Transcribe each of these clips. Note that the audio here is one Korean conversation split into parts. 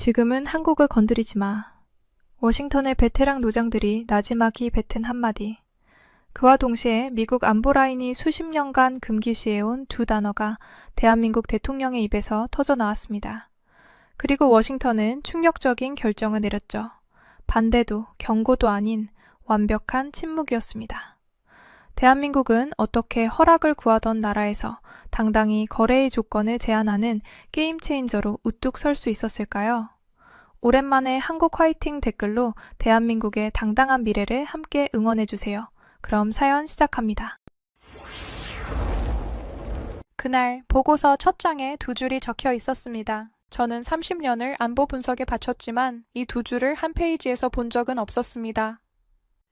지금은 한국을 건드리지 마. 워싱턴의 베테랑 노장들이 나지막이 뱉은 한마디. 그와 동시에 미국 안보라인이 수십 년간 금기시해온 두 단어가 대한민국 대통령의 입에서 터져 나왔습니다. 그리고 워싱턴은 충격적인 결정을 내렸죠. 반대도 경고도 아닌 완벽한 침묵이었습니다. 대한민국은 어떻게 허락을 구하던 나라에서 당당히 거래의 조건을 제한하는 게임 체인저로 우뚝 설 수 있었을까요? 오랜만에 한국 화이팅 댓글로 대한민국의 당당한 미래를 함께 응원해주세요. 그럼 사연 시작합니다. 그날 보고서 첫 장에 두 줄이 적혀 있었습니다. 저는 30년을 안보 분석에 바쳤지만 이 두 줄을 한 페이지에서 본 적은 없었습니다.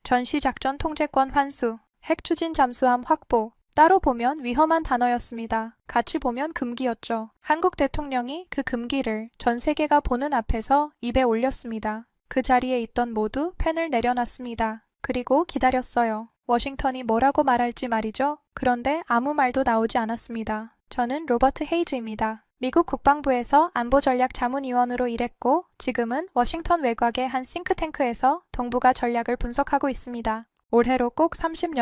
전시작전 통제권 환수, 핵추진 잠수함 확보, 따로 보면 위험한 단어였습니다. 같이 보면 금기였죠. 한국 대통령이 그 금기를 전 세계가 보는 앞에서 입에 올렸습니다. 그 자리에 있던 모두 펜을 내려놨습니다. 그리고 기다렸어요. 워싱턴이 뭐라고 말할지 말이죠. 그런데 아무 말도 나오지 않았습니다. 저는 로버트 헤이즈입니다. 미국 국방부에서 안보전략 자문위원으로 일했고 지금은 워싱턴 외곽의 한 싱크탱크에서 동북아 전략을 분석하고 있습니다. 올해로 꼭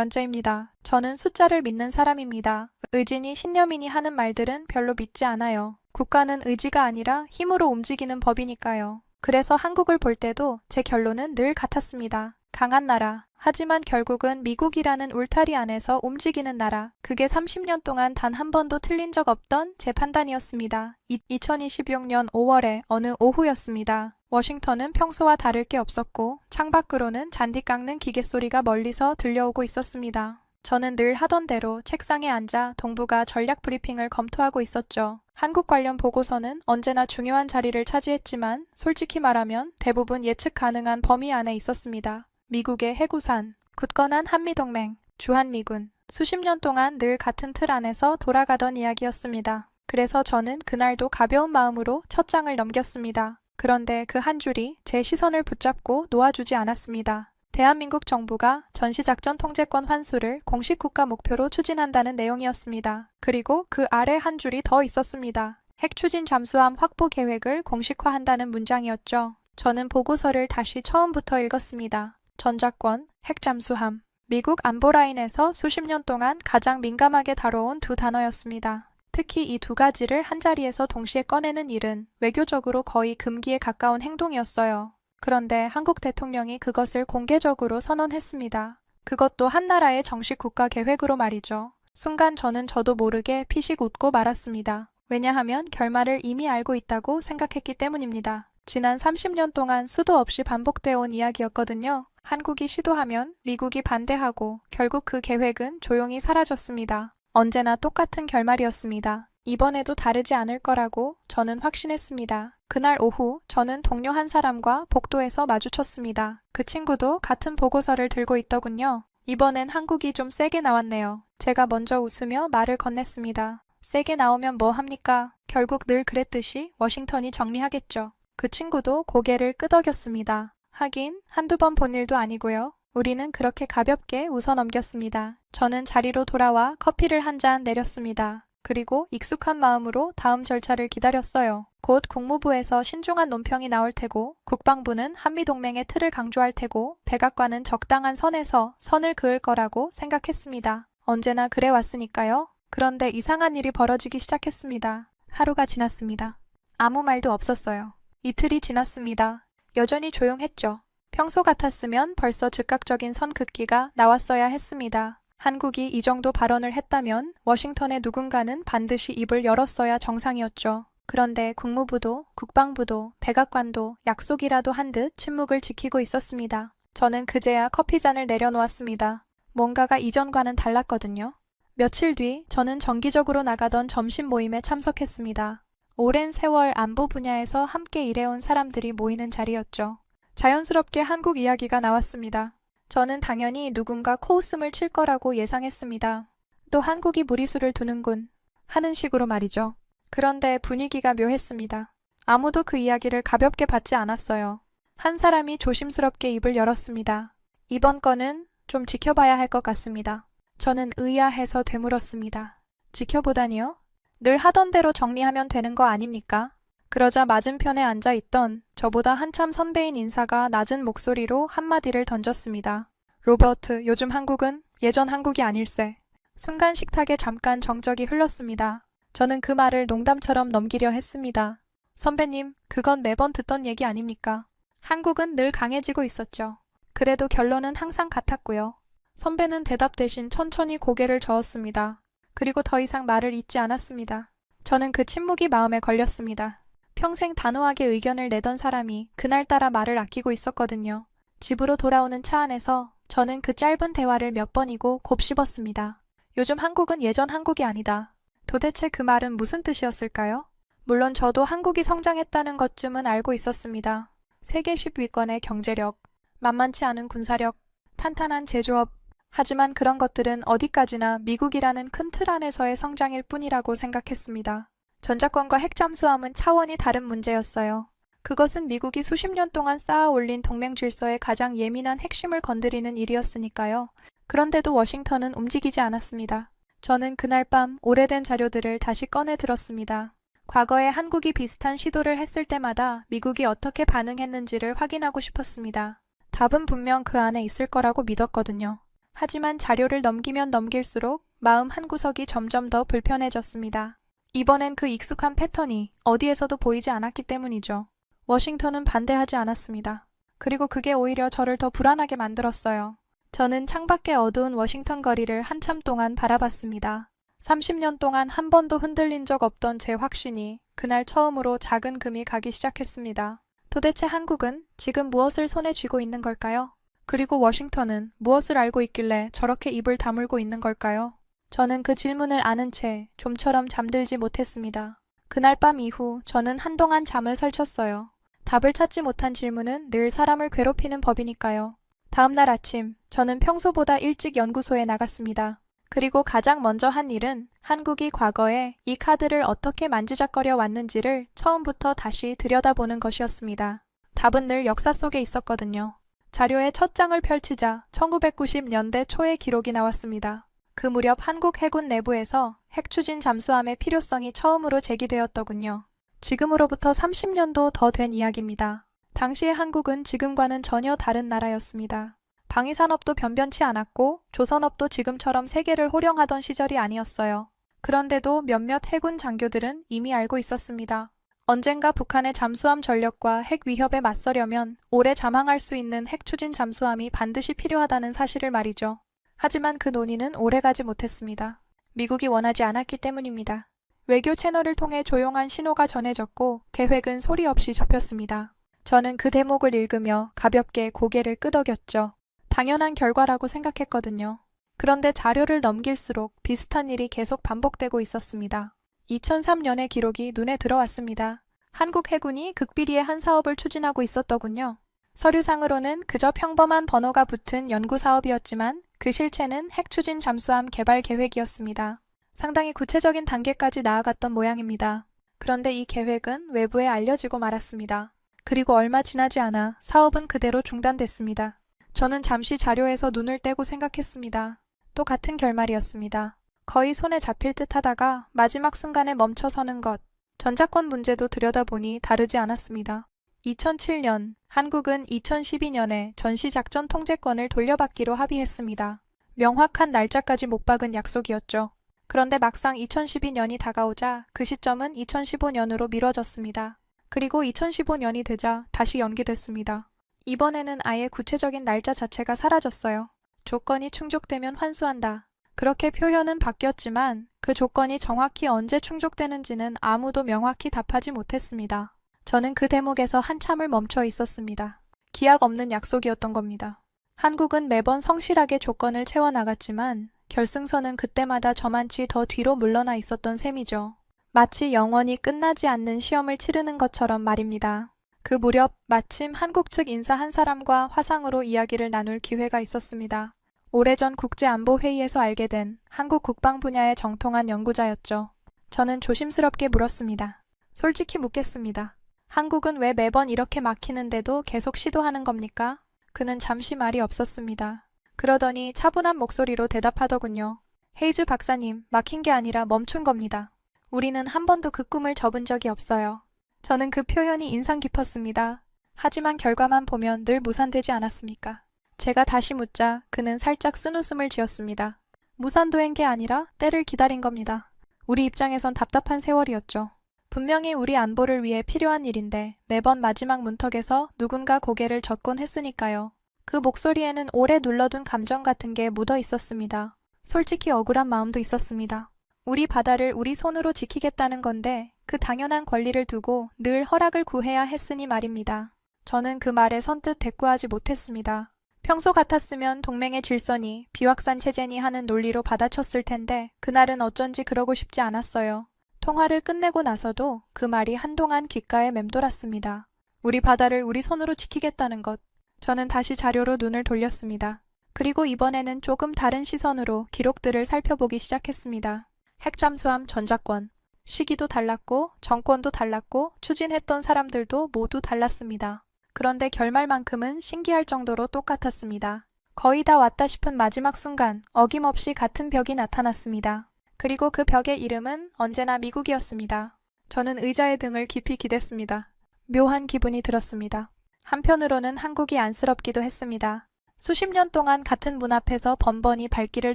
30년째입니다. 저는 숫자를 믿는 사람입니다. 의진이 신념이니 하는 말들은 별로 믿지 않아요. 국가는 의지가 아니라 힘으로 움직이는 법이니까요. 그래서 한국을 볼 때도 제 결론은 늘 같았습니다. 강한 나라. 하지만 결국은 미국이라는 울타리 안에서 움직이는 나라. 그게 30년 동안 단 한 번도 틀린 적 없던 제 판단이었습니다. 2026년 5월의 어느 오후였습니다. 워싱턴은 평소와 다를 게 없었고 창밖으로는 잔디 깎는 기계 소리가 멀리서 들려오고 있었습니다. 저는 늘 하던 대로 책상에 앉아 동북아 전략 브리핑을 검토하고 있었죠. 한국 관련 보고서는 언제나 중요한 자리를 차지했지만 솔직히 말하면 대부분 예측 가능한 범위 안에 있었습니다. 미국의 해구산, 굳건한 한미동맹, 주한미군, 수십 년 동안 늘 같은 틀 안에서 돌아가던 이야기였습니다. 그래서 저는 그날도 가벼운 마음으로 첫 장을 넘겼습니다. 그런데 그 한 줄이 제 시선을 붙잡고 놓아주지 않았습니다. 대한민국 정부가 전시작전 통제권 환수를 공식 국가 목표로 추진한다는 내용이었습니다. 그리고 그 아래 한 줄이 더 있었습니다. 핵추진 잠수함 확보 계획을 공식화한다는 문장이었죠. 저는 보고서를 다시 처음부터 읽었습니다. 전작권, 핵잠수함, 미국 안보라인에서 수십 년 동안 가장 민감하게 다뤄온 두 단어였습니다. 특히 이 두 가지를 한자리에서 동시에 꺼내는 일은 외교적으로 거의 금기에 가까운 행동이었어요. 그런데 한국 대통령이 그것을 공개적으로 선언했습니다. 그것도 한 나라의 정식 국가 계획으로 말이죠. 순간 저도 모르게 피식 웃고 말았습니다. 왜냐하면 결말을 이미 알고 있다고 생각했기 때문입니다. 지난 30년 동안 수도 없이 반복되어 온 이야기였거든요. 한국이 시도하면 미국이 반대하고 결국 그 계획은 조용히 사라졌습니다. 언제나 똑같은 결말이었습니다. 이번에도 다르지 않을 거라고 저는 확신했습니다. 그날 오후 저는 동료 한 사람과 복도에서 마주쳤습니다. 그 친구도 같은 보고서를 들고 있더군요. 이번엔 한국이 좀 세게 나왔네요. 제가 먼저 웃으며 말을 건넸습니다. 세게 나오면 뭐 합니까? 결국 늘 그랬듯이 워싱턴이 정리하겠죠. 그 친구도 고개를 끄덕였습니다. 하긴 한두 번 본 일도 아니고요. 우리는 그렇게 가볍게 웃어 넘겼습니다. 저는 자리로 돌아와 커피를 한 잔 내렸습니다. 그리고 익숙한 마음으로 다음 절차를 기다렸어요. 곧 국무부에서 신중한 논평이 나올 테고 국방부는 한미동맹의 틀을 강조할 테고 백악관은 적당한 선에서 선을 그을 거라고 생각했습니다. 언제나 그래 왔으니까요. 그런데 이상한 일이 벌어지기 시작했습니다. 하루가 지났습니다. 아무 말도 없었어요. 이틀이 지났습니다. 여전히 조용했죠. 평소 같았으면 벌써 즉각적인 선 긋기가 나왔어야 했습니다. 한국이 이 정도 발언을 했다면 워싱턴의 누군가는 반드시 입을 열었어야 정상이었죠. 그런데 국무부도 국방부도 백악관도 약속이라도 한 듯 침묵을 지키고 있었습니다. 저는 그제야 커피잔을 내려놓았습니다. 뭔가가 이전과는 달랐거든요. 며칠 뒤 저는 정기적으로 나가던 점심 모임에 참석했습니다. 오랜 세월 안보 분야에서 함께 일해온 사람들이 모이는 자리였죠. 자연스럽게 한국 이야기가 나왔습니다. 저는 당연히 누군가 코웃음을 칠 거라고 예상했습니다. 또 한국이 무리수를 두는군 하는 식으로 말이죠. 그런데 분위기가 묘했습니다. 아무도 그 이야기를 가볍게 받지 않았어요. 한 사람이 조심스럽게 입을 열었습니다. 이번 건은 좀 지켜봐야 할 것 같습니다. 저는 의아해서 되물었습니다. 지켜보다니요? 늘 하던 대로 정리하면 되는 거 아닙니까? 그러자 맞은편에 앉아있던 저보다 한참 선배인 인사가 낮은 목소리로 한마디를 던졌습니다. 로버트, 요즘 한국은 예전 한국이 아닐세. 순간 식탁에 잠깐 정적이 흘렀습니다. 저는 그 말을 농담처럼 넘기려 했습니다. 선배님, 그건 매번 듣던 얘기 아닙니까? 한국은 늘 강해지고 있었죠. 그래도 결론은 항상 같았고요. 선배는 대답 대신 천천히 고개를 저었습니다. 그리고 더 이상 말을 잇지 않았습니다. 저는 그 침묵이 마음에 걸렸습니다. 평생 단호하게 의견을 내던 사람이 그날따라 말을 아끼고 있었거든요. 집으로 돌아오는 차 안에서 저는 그 짧은 대화를 몇 번이고 곱씹었습니다. 요즘 한국은 예전 한국이 아니다. 도대체 그 말은 무슨 뜻이었을까요? 물론 저도 한국이 성장했다는 것쯤은 알고 있었습니다. 세계 10위권의 경제력, 만만치 않은 군사력, 탄탄한 제조업. 하지만 그런 것들은 어디까지나 미국이라는 큰 틀 안에서의 성장일 뿐이라고 생각했습니다. 전자권과 핵잠수함은 차원이 다른 문제였어요. 그것은 미국이 수십 년 동안 쌓아 올린 동맹 질서의 가장 예민한 핵심을 건드리는 일이었으니까요. 그런데도 워싱턴은 움직이지 않았습니다. 저는 그날 밤 오래된 자료들을 다시 꺼내 들었습니다. 과거에 한국이 비슷한 시도를 했을 때마다 미국이 어떻게 반응했는지를 확인하고 싶었습니다. 답은 분명 그 안에 있을 거라고 믿었거든요. 하지만 자료를 넘기면 넘길수록 마음 한구석이 점점 더 불편해졌습니다. 이번엔 그 익숙한 패턴이 어디에서도 보이지 않았기 때문이죠. 워싱턴은 반대하지 않았습니다. 그리고 그게 오히려 저를 더 불안하게 만들었어요. 저는 창밖의 어두운 워싱턴 거리를 한참 동안 바라봤습니다. 30년 동안 한 번도 흔들린 적 없던 제 확신이 그날 처음으로 작은 금이 가기 시작했습니다. 도대체 한국은 지금 무엇을 손에 쥐고 있는 걸까요? 그리고 워싱턴은 무엇을 알고 있길래 저렇게 입을 다물고 있는 걸까요? 저는 그 질문을 아는 채 좀처럼 잠들지 못했습니다. 그날 밤 이후 저는 한동안 잠을 설쳤어요. 답을 찾지 못한 질문은 늘 사람을 괴롭히는 법이니까요. 다음날 아침, 저는 평소보다 일찍 연구소에 나갔습니다. 그리고 가장 먼저 한 일은 한국이 과거에 이 카드를 어떻게 만지작거려 왔는지를 처음부터 다시 들여다보는 것이었습니다. 답은 늘 역사 속에 있었거든요. 자료의 첫 장을 펼치자 1990년대 초의 기록이 나왔습니다. 그 무렵 한국 해군 내부에서 핵추진 잠수함의 필요성이 처음으로 제기되었더군요. 지금으로부터 30년도 더 된 이야기입니다. 당시의 한국은 지금과는 전혀 다른 나라였습니다. 방위산업도 변변치 않았고 조선업도 지금처럼 세계를 호령하던 시절이 아니었어요. 그런데도 몇몇 해군 장교들은 이미 알고 있었습니다. 언젠가 북한의 잠수함 전력과 핵 위협에 맞서려면 오래 잠항할 수 있는 핵추진 잠수함이 반드시 필요하다는 사실을 말이죠. 하지만 그 논의는 오래가지 못했습니다. 미국이 원하지 않았기 때문입니다. 외교 채널을 통해 조용한 신호가 전해졌고 계획은 소리 없이 접혔습니다. 저는 그 대목을 읽으며 가볍게 고개를 끄덕였죠. 당연한 결과라고 생각했거든요. 그런데 자료를 넘길수록 비슷한 일이 계속 반복되고 있었습니다. 2003년의 기록이 눈에 들어왔습니다. 한국 해군이 극비리의 한 사업을 추진하고 있었더군요. 서류상으로는 그저 평범한 번호가 붙은 연구사업이었지만 그 실체는 핵추진 잠수함 개발 계획이었습니다. 상당히 구체적인 단계까지 나아갔던 모양입니다. 그런데 이 계획은 외부에 알려지고 말았습니다. 그리고 얼마 지나지 않아 사업은 그대로 중단됐습니다. 저는 잠시 자료에서 눈을 떼고 생각했습니다. 또 같은 결말이었습니다. 거의 손에 잡힐 듯 하다가 마지막 순간에 멈춰서는 것. 전자권 문제도 들여다보니 다르지 않았습니다. 2007년, 한국은 2012년에 전시작전 통제권을 돌려받기로 합의했습니다. 명확한 날짜까지 못 박은 약속이었죠. 그런데 막상 2012년이 다가오자 그 시점은 2015년으로 미뤄졌습니다. 그리고 2015년이 되자 다시 연기됐습니다. 이번에는 아예 구체적인 날짜 자체가 사라졌어요. 조건이 충족되면 환수한다. 그렇게 표현은 바뀌었지만 그 조건이 정확히 언제 충족되는지는 아무도 명확히 답하지 못했습니다. 저는 그 대목에서 한참을 멈춰 있었습니다. 기약 없는 약속이었던 겁니다. 한국은 매번 성실하게 조건을 채워나갔지만 결승선은 그때마다 저만치 더 뒤로 물러나 있었던 셈이죠. 마치 영원히 끝나지 않는 시험을 치르는 것처럼 말입니다. 그 무렵 마침 한국 측 인사 한 사람과 화상으로 이야기를 나눌 기회가 있었습니다. 오래전 국제안보회의에서 알게 된 한국 국방 분야의 정통한 연구자였죠. 저는 조심스럽게 물었습니다. 솔직히 묻겠습니다. 한국은 왜 매번 이렇게 막히는데도 계속 시도하는 겁니까? 그는 잠시 말이 없었습니다. 그러더니 차분한 목소리로 대답하더군요. 헤이즈 박사님, 막힌 게 아니라 멈춘 겁니다. 우리는 한 번도 그 꿈을 접은 적이 없어요. 저는 그 표현이 인상 깊었습니다. 하지만 결과만 보면 늘 무산되지 않았습니까? 제가 다시 묻자 그는 살짝 쓴웃음을 지었습니다. 무산된 게 아니라 때를 기다린 겁니다. 우리 입장에선 답답한 세월이었죠. 분명히 우리 안보를 위해 필요한 일인데 매번 마지막 문턱에서 누군가 고개를 젓곤 했으니까요. 그 목소리에는 오래 눌러둔 감정 같은 게 묻어 있었습니다. 솔직히 억울한 마음도 있었습니다. 우리 바다를 우리 손으로 지키겠다는 건데 그 당연한 권리를 두고 늘 허락을 구해야 했으니 말입니다. 저는 그 말에 선뜻 대꾸하지 못했습니다. 평소 같았으면 동맹의 질서니 비확산 체제니 하는 논리로 받아쳤을 텐데 그날은 어쩐지 그러고 싶지 않았어요. 통화를 끝내고 나서도 그 말이 한동안 귓가에 맴돌았습니다. 우리 바다를 우리 손으로 지키겠다는 것. 저는 다시 자료로 눈을 돌렸습니다. 그리고 이번에는 조금 다른 시선으로 기록들을 살펴보기 시작했습니다. 핵잠수함 전작권. 시기도 달랐고 정권도 달랐고 추진했던 사람들도 모두 달랐습니다. 그런데 결말만큼은 신기할 정도로 똑같았습니다. 거의 다 왔다 싶은 마지막 순간 어김없이 같은 벽이 나타났습니다. 그리고 그 벽의 이름은 언제나 미국이었습니다. 저는 의자의 등을 깊이 기댔습니다. 묘한 기분이 들었습니다. 한편으로는 한국이 안쓰럽기도 했습니다. 수십 년 동안 같은 문 앞에서 번번이 발길을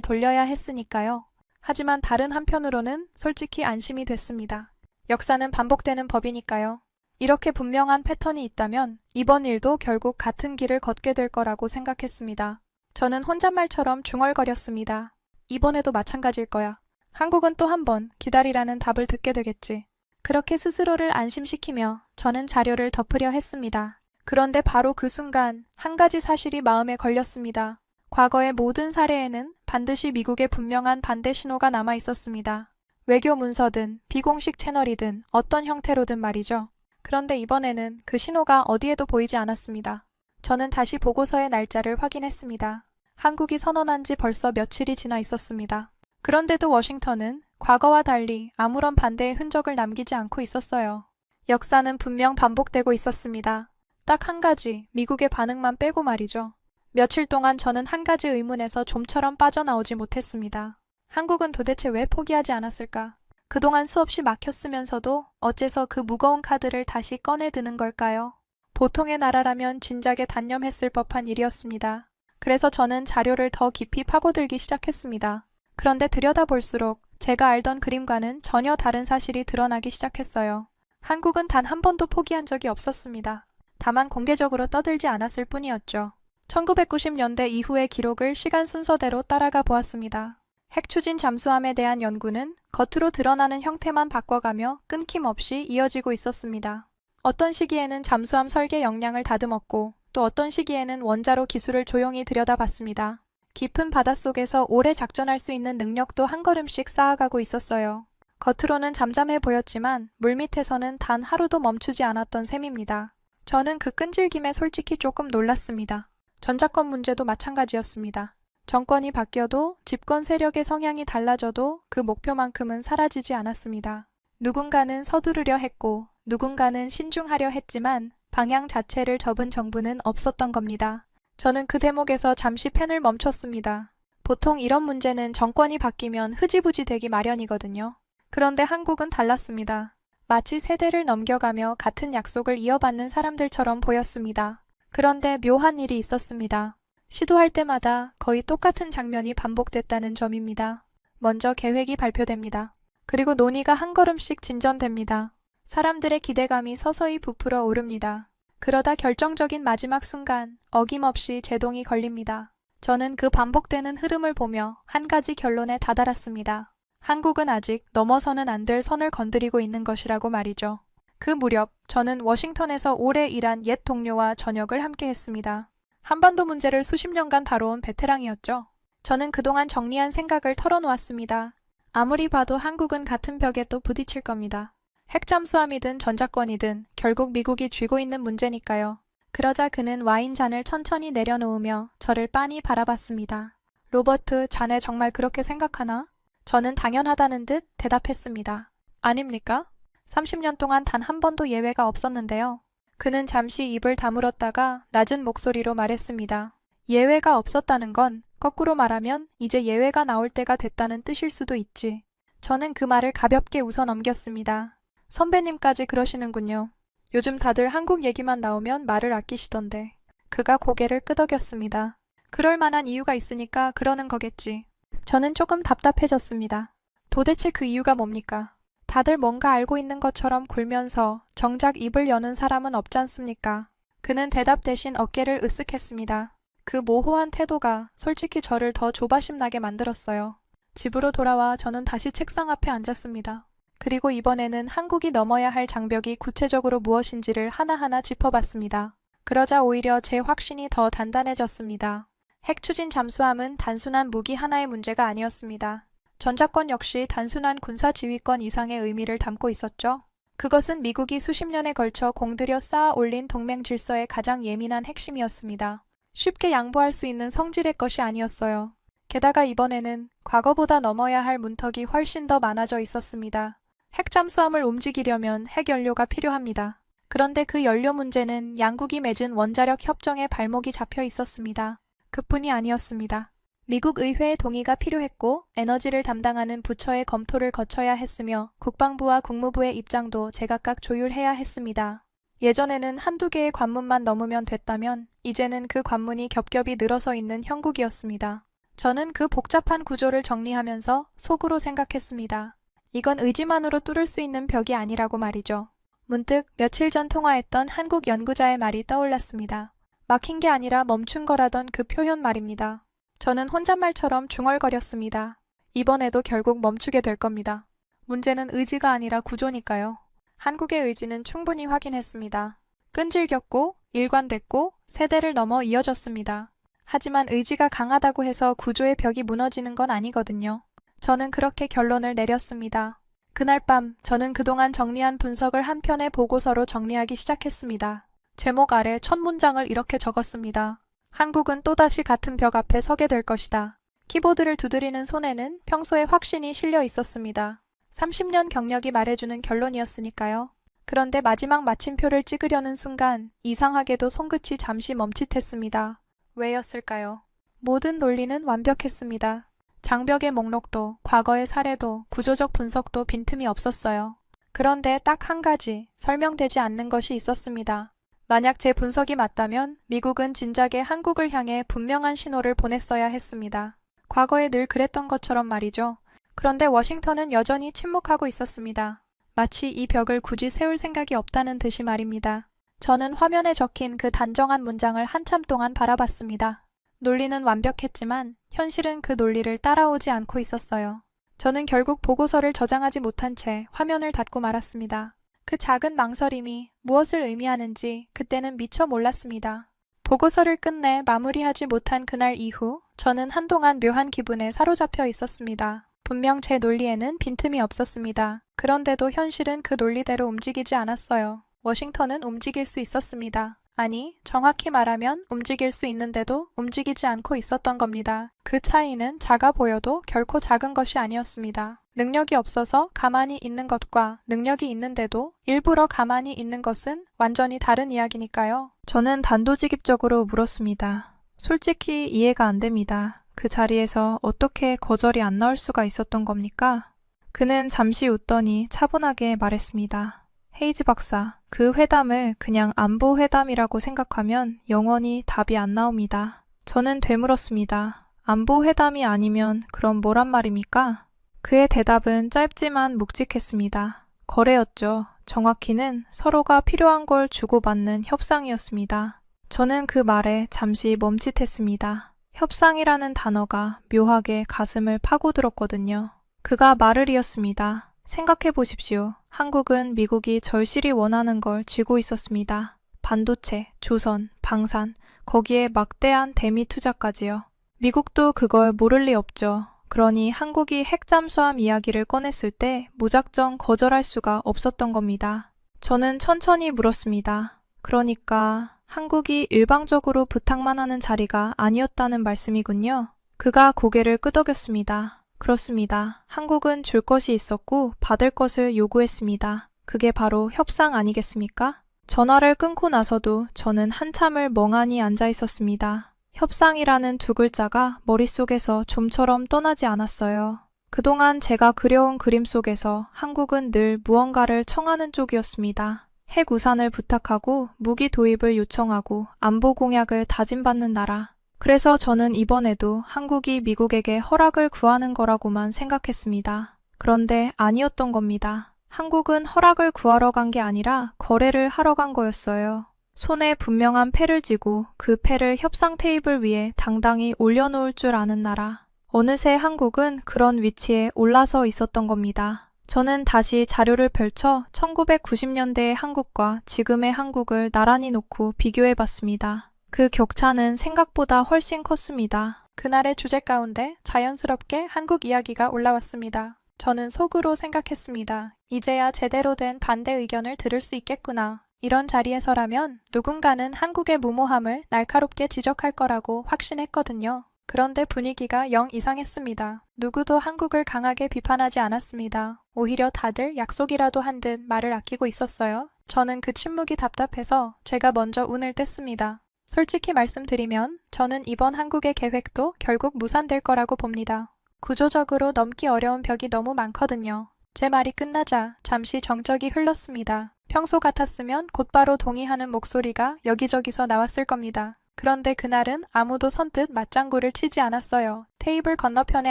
돌려야 했으니까요. 하지만 다른 한편으로는 솔직히 안심이 됐습니다. 역사는 반복되는 법이니까요. 이렇게 분명한 패턴이 있다면 이번 일도 결국 같은 길을 걷게 될 거라고 생각했습니다. 저는 혼잣말처럼 중얼거렸습니다. 이번에도 마찬가지일 거야. 한국은 또 한 번 기다리라는 답을 듣게 되겠지. 그렇게 스스로를 안심시키며 저는 자료를 덮으려 했습니다. 그런데 바로 그 순간 한 가지 사실이 마음에 걸렸습니다. 과거의 모든 사례에는 반드시 미국의 분명한 반대 신호가 남아 있었습니다. 외교 문서든 비공식 채널이든 어떤 형태로든 말이죠. 그런데 이번에는 그 신호가 어디에도 보이지 않았습니다. 저는 다시 보고서의 날짜를 확인했습니다. 한국이 선언한 지 벌써 며칠이 지나 있었습니다. 그런데도 워싱턴은 과거와 달리 아무런 반대의 흔적을 남기지 않고 있었어요. 역사는 분명 반복되고 있었습니다. 딱 한 가지, 미국의 반응만 빼고 말이죠. 며칠 동안 저는 한 가지 의문에서 좀처럼 빠져나오지 못했습니다. 한국은 도대체 왜 포기하지 않았을까? 그동안 수없이 막혔으면서도 어째서 그 무거운 카드를 다시 꺼내드는 걸까요? 보통의 나라라면 진작에 단념했을 법한 일이었습니다. 그래서 저는 자료를 더 깊이 파고들기 시작했습니다. 그런데 들여다볼수록 제가 알던 그림과는 전혀 다른 사실이 드러나기 시작했어요. 한국은 단 한 번도 포기한 적이 없었습니다. 다만 공개적으로 떠들지 않았을 뿐이었죠. 1990년대 이후의 기록을 시간 순서대로 따라가 보았습니다. 핵추진 잠수함에 대한 연구는 겉으로 드러나는 형태만 바꿔가며 끊김없이 이어지고 있었습니다. 어떤 시기에는 잠수함 설계 역량을 다듬었고 또 어떤 시기에는 원자로 기술을 조용히 들여다봤습니다. 깊은 바닷속에서 오래 작전할 수 있는 능력도 한 걸음씩 쌓아가고 있었어요. 겉으로는 잠잠해 보였지만 물밑에서는 단 하루도 멈추지 않았던 셈입니다. 저는 그 끈질김에 솔직히 조금 놀랐습니다. 전작권 문제도 마찬가지였습니다. 정권이 바뀌어도 집권 세력의 성향이 달라져도 그 목표만큼은 사라지지 않았습니다. 누군가는 서두르려 했고 누군가는 신중하려 했지만 방향 자체를 접은 정부는 없었던 겁니다. 저는 그 대목에서 잠시 펜을 멈췄습니다. 보통 이런 문제는 정권이 바뀌면 흐지부지 되기 마련이거든요. 그런데 한국은 달랐습니다. 마치 세대를 넘겨가며 같은 약속을 이어받는 사람들처럼 보였습니다. 그런데 묘한 일이 있었습니다. 시도할 때마다 거의 똑같은 장면이 반복됐다는 점입니다. 먼저 계획이 발표됩니다. 그리고 논의가 한 걸음씩 진전됩니다. 사람들의 기대감이 서서히 부풀어 오릅니다. 그러다 결정적인 마지막 순간 어김없이 제동이 걸립니다. 저는 그 반복되는 흐름을 보며 한 가지 결론에 다다랐습니다. 한국은 아직 넘어서는 안 될 선을 건드리고 있는 것이라고 말이죠. 그 무렵 저는 워싱턴에서 오래 일한 옛 동료와 저녁을 함께 했습니다. 한반도 문제를 수십 년간 다뤄온 베테랑이었죠. 저는 그동안 정리한 생각을 털어놓았습니다. 아무리 봐도 한국은 같은 벽에 또 부딪힐 겁니다. 핵잠수함이든 전작권이든 결국 미국이 쥐고 있는 문제니까요. 그러자 그는 와인잔을 천천히 내려놓으며 저를 빤히 바라봤습니다. 로버트, 자네 정말 그렇게 생각하나? 저는 당연하다는 듯 대답했습니다. 아닙니까? 30년 동안 단 한 번도 예외가 없었는데요. 그는 잠시 입을 다물었다가 낮은 목소리로 말했습니다. 예외가 없었다는 건 거꾸로 말하면 이제 예외가 나올 때가 됐다는 뜻일 수도 있지. 저는 그 말을 가볍게 웃어 넘겼습니다. 선배님까지 그러시는군요. 요즘 다들 한국 얘기만 나오면 말을 아끼시던데. 그가 고개를 끄덕였습니다. 그럴 만한 이유가 있으니까 그러는 거겠지. 저는 조금 답답해졌습니다. 도대체 그 이유가 뭡니까? 다들 뭔가 알고 있는 것처럼 굴면서 정작 입을 여는 사람은 없지 않습니까? 그는 대답 대신 어깨를 으쓱했습니다. 그 모호한 태도가 솔직히 저를 더 조바심 나게 만들었어요. 집으로 돌아와 저는 다시 책상 앞에 앉았습니다. 그리고 이번에는 한국이 넘어야 할 장벽이 구체적으로 무엇인지를 하나하나 짚어봤습니다. 그러자 오히려 제 확신이 더 단단해졌습니다. 핵추진 잠수함은 단순한 무기 하나의 문제가 아니었습니다. 전작권 역시 단순한 군사지휘권 이상의 의미를 담고 있었죠. 그것은 미국이 수십 년에 걸쳐 공들여 쌓아 올린 동맹 질서의 가장 예민한 핵심이었습니다. 쉽게 양보할 수 있는 성질의 것이 아니었어요. 게다가 이번에는 과거보다 넘어야 할 문턱이 훨씬 더 많아져 있었습니다. 핵잠수함을 움직이려면 핵연료가 필요합니다. 그런데 그 연료 문제는 양국이 맺은 원자력 협정에 발목이 잡혀 있었습니다. 그뿐이 아니었습니다. 미국 의회의 동의가 필요했고 에너지를 담당하는 부처의 검토를 거쳐야 했으며 국방부와 국무부의 입장도 제각각 조율해야 했습니다. 예전에는 한두 개의 관문만 넘으면 됐다면 이제는 그 관문이 겹겹이 늘어서 있는 형국이었습니다. 저는 그 복잡한 구조를 정리하면서 속으로 생각했습니다. 이건 의지만으로 뚫을 수 있는 벽이 아니라고 말이죠. 문득 며칠 전 통화했던 한국 연구자의 말이 떠올랐습니다. 막힌 게 아니라 멈춘 거라던 그 표현 말입니다. 저는 혼잣말처럼 중얼거렸습니다. 이번에도 결국 멈추게 될 겁니다. 문제는 의지가 아니라 구조니까요. 한국의 의지는 충분히 확인했습니다. 끈질겼고 일관됐고 세대를 넘어 이어졌습니다. 하지만 의지가 강하다고 해서 구조의 벽이 무너지는 건 아니거든요. 저는 그렇게 결론을 내렸습니다. 그날 밤 저는 그동안 정리한 분석을 한 편의 보고서로 정리하기 시작했습니다. 제목 아래 첫 문장을 이렇게 적었습니다. 한국은 또다시 같은 벽 앞에 서게 될 것이다. 키보드를 두드리는 손에는 평소에 확신이 실려 있었습니다. 30년 경력이 말해주는 결론이었으니까요. 그런데 마지막 마침표를 찍으려는 순간 이상하게도 손끝이 잠시 멈칫했습니다. 왜였을까요? 모든 논리는 완벽했습니다. 장벽의 목록도 과거의 사례도 구조적 분석도 빈틈이 없었어요. 그런데 딱 한 가지 설명되지 않는 것이 있었습니다. 만약 제 분석이 맞다면 미국은 진작에 한국을 향해 분명한 신호를 보냈어야 했습니다. 과거에 늘 그랬던 것처럼 말이죠. 그런데 워싱턴은 여전히 침묵하고 있었습니다. 마치 이 벽을 굳이 세울 생각이 없다는 듯이 말입니다. 저는 화면에 적힌 그 단정한 문장을 한참 동안 바라봤습니다. 논리는 완벽했지만 현실은 그 논리를 따라오지 않고 있었어요. 저는 결국 보고서를 저장하지 못한 채 화면을 닫고 말았습니다. 그 작은 망설임이 무엇을 의미하는지 그때는 미처 몰랐습니다. 보고서를 끝내 마무리하지 못한 그날 이후 저는 한동안 묘한 기분에 사로잡혀 있었습니다. 분명 제 논리에는 빈틈이 없었습니다. 그런데도 현실은 그 논리대로 움직이지 않았어요. 워싱턴은 움직일 수 있었습니다. 아니, 정확히 말하면 움직일 수 있는데도 움직이지 않고 있었던 겁니다. 그 차이는 작아 보여도 결코 작은 것이 아니었습니다. 능력이 없어서 가만히 있는 것과 능력이 있는데도 일부러 가만히 있는 것은 완전히 다른 이야기니까요. 저는 단도직입적으로 물었습니다. 솔직히 이해가 안 됩니다. 그 자리에서 어떻게 거절이 안 나올 수가 있었던 겁니까? 그는 잠시 웃더니 차분하게 말했습니다. 헤이즈 박사, 그 회담을 그냥 안보 회담이라고 생각하면 영원히 답이 안 나옵니다. 저는 되물었습니다. 안보 회담이 아니면 그럼 뭐란 말입니까? 그의 대답은 짧지만 묵직했습니다. 거래였죠. 정확히는 서로가 필요한 걸 주고받는 협상이었습니다. 저는 그 말에 잠시 멈칫했습니다. 협상이라는 단어가 묘하게 가슴을 파고들었거든요. 그가 말을 이었습니다. 생각해 보십시오. 한국은 미국이 절실히 원하는 걸 쥐고 있었습니다. 반도체, 조선, 방산, 거기에 막대한 대미 투자까지요. 미국도 그걸 모를 리 없죠. 그러니 한국이 핵잠수함 이야기를 꺼냈을 때 무작정 거절할 수가 없었던 겁니다. 저는 천천히 물었습니다. 그러니까 한국이 일방적으로 부탁만 하는 자리가 아니었다는 말씀이군요. 그가 고개를 끄덕였습니다. 그렇습니다. 한국은 줄 것이 있었고 받을 것을 요구했습니다. 그게 바로 협상 아니겠습니까? 전화를 끊고 나서도 저는 한참을 멍하니 앉아 있었습니다. 협상이라는 두 글자가 머릿속에서 좀처럼 떠나지 않았어요. 그동안 제가 그려온 그림 속에서 한국은 늘 무언가를 청하는 쪽이었습니다. 핵우산을 부탁하고 무기 도입을 요청하고 안보 공약을 다짐받는 나라. 그래서 저는 이번에도 한국이 미국에게 허락을 구하는 거라고만 생각했습니다. 그런데 아니었던 겁니다. 한국은 허락을 구하러 간 게 아니라 거래를 하러 간 거였어요. 손에 분명한 패를 쥐고 그 패를 협상 테이블 위에 당당히 올려놓을 줄 아는 나라. 어느새 한국은 그런 위치에 올라서 있었던 겁니다. 저는 다시 자료를 펼쳐 1990년대의 한국과 지금의 한국을 나란히 놓고 비교해봤습니다. 그 격차는 생각보다 훨씬 컸습니다. 그날의 주제 가운데 자연스럽게 한국 이야기가 올라왔습니다. 저는 속으로 생각했습니다. 이제야 제대로 된 반대 의견을 들을 수 있겠구나. 이런 자리에서라면 누군가는 한국의 무모함을 날카롭게 지적할 거라고 확신했거든요. 그런데 분위기가 영 이상했습니다. 누구도 한국을 강하게 비판하지 않았습니다. 오히려 다들 약속이라도 한 듯 말을 아끼고 있었어요. 저는 그 침묵이 답답해서 제가 먼저 운을 뗐습니다. 솔직히 말씀드리면 저는 이번 한국의 계획도 결국 무산될 거라고 봅니다. 구조적으로 넘기 어려운 벽이 너무 많거든요. 제 말이 끝나자 잠시 정적이 흘렀습니다. 평소 같았으면 곧바로 동의하는 목소리가 여기저기서 나왔을 겁니다. 그런데 그날은 아무도 선뜻 맞장구를 치지 않았어요. 테이블 건너편에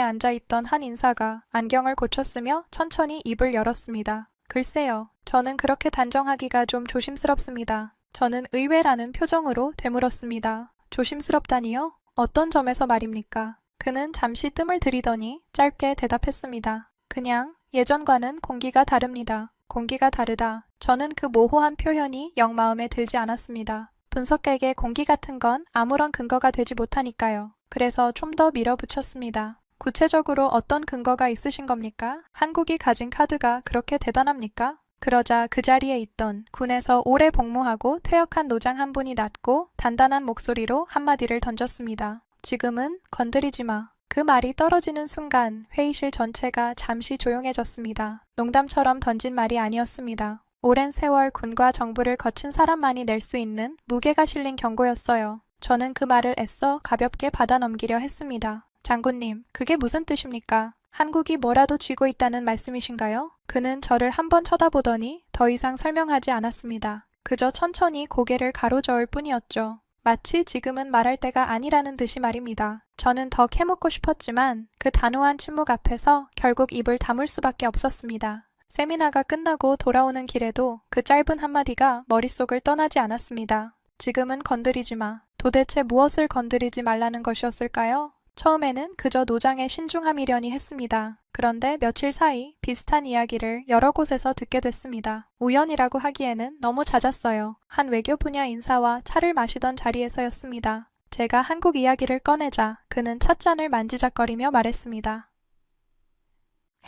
앉아있던 한 인사가 안경을 고쳤으며 천천히 입을 열었습니다. 글쎄요, 저는 그렇게 단정하기가 좀 조심스럽습니다. 저는 의외라는 표정으로 되물었습니다. 조심스럽다니요? 어떤 점에서 말입니까? 그는 잠시 뜸을 들이더니 짧게 대답했습니다. 그냥 예전과는 공기가 다릅니다. 공기가 다르다. 저는 그 모호한 표현이 영 마음에 들지 않았습니다. 분석객의 공기 같은 건 아무런 근거가 되지 못하니까요. 그래서 좀 더 밀어붙였습니다. 구체적으로 어떤 근거가 있으신 겁니까? 한국이 가진 카드가 그렇게 대단합니까? 그러자 그 자리에 있던 군에서 오래 복무하고 퇴역한 노장 한 분이 낮고 단단한 목소리로 한마디를 던졌습니다. 지금은 건드리지 마. 그 말이 떨어지는 순간 회의실 전체가 잠시 조용해졌습니다. 농담처럼 던진 말이 아니었습니다. 오랜 세월 군과 정부를 거친 사람만이 낼 수 있는 무게가 실린 경고였어요. 저는 그 말을 애써 가볍게 받아 넘기려 했습니다. 장군님, 그게 무슨 뜻입니까? 한국이 뭐라도 쥐고 있다는 말씀이신가요? 그는 저를 한번 쳐다보더니 더 이상 설명하지 않았습니다. 그저 천천히 고개를 가로저을 뿐이었죠. 마치 지금은 말할 때가 아니라는 듯이 말입니다. 저는 더 캐묻고 싶었지만 그 단호한 침묵 앞에서 결국 입을 다물 수밖에 없었습니다. 세미나가 끝나고 돌아오는 길에도 그 짧은 한마디가 머릿속을 떠나지 않았습니다. 지금은 건드리지 마. 도대체 무엇을 건드리지 말라는 것이었을까요? 처음에는 그저 노장의 신중함이려니 했습니다. 그런데 며칠 사이 비슷한 이야기를 여러 곳에서 듣게 됐습니다. 우연이라고 하기에는 너무 잦았어요. 한 외교 분야 인사와 차를 마시던 자리에서였습니다. 제가 한국 이야기를 꺼내자 그는 찻잔을 만지작거리며 말했습니다.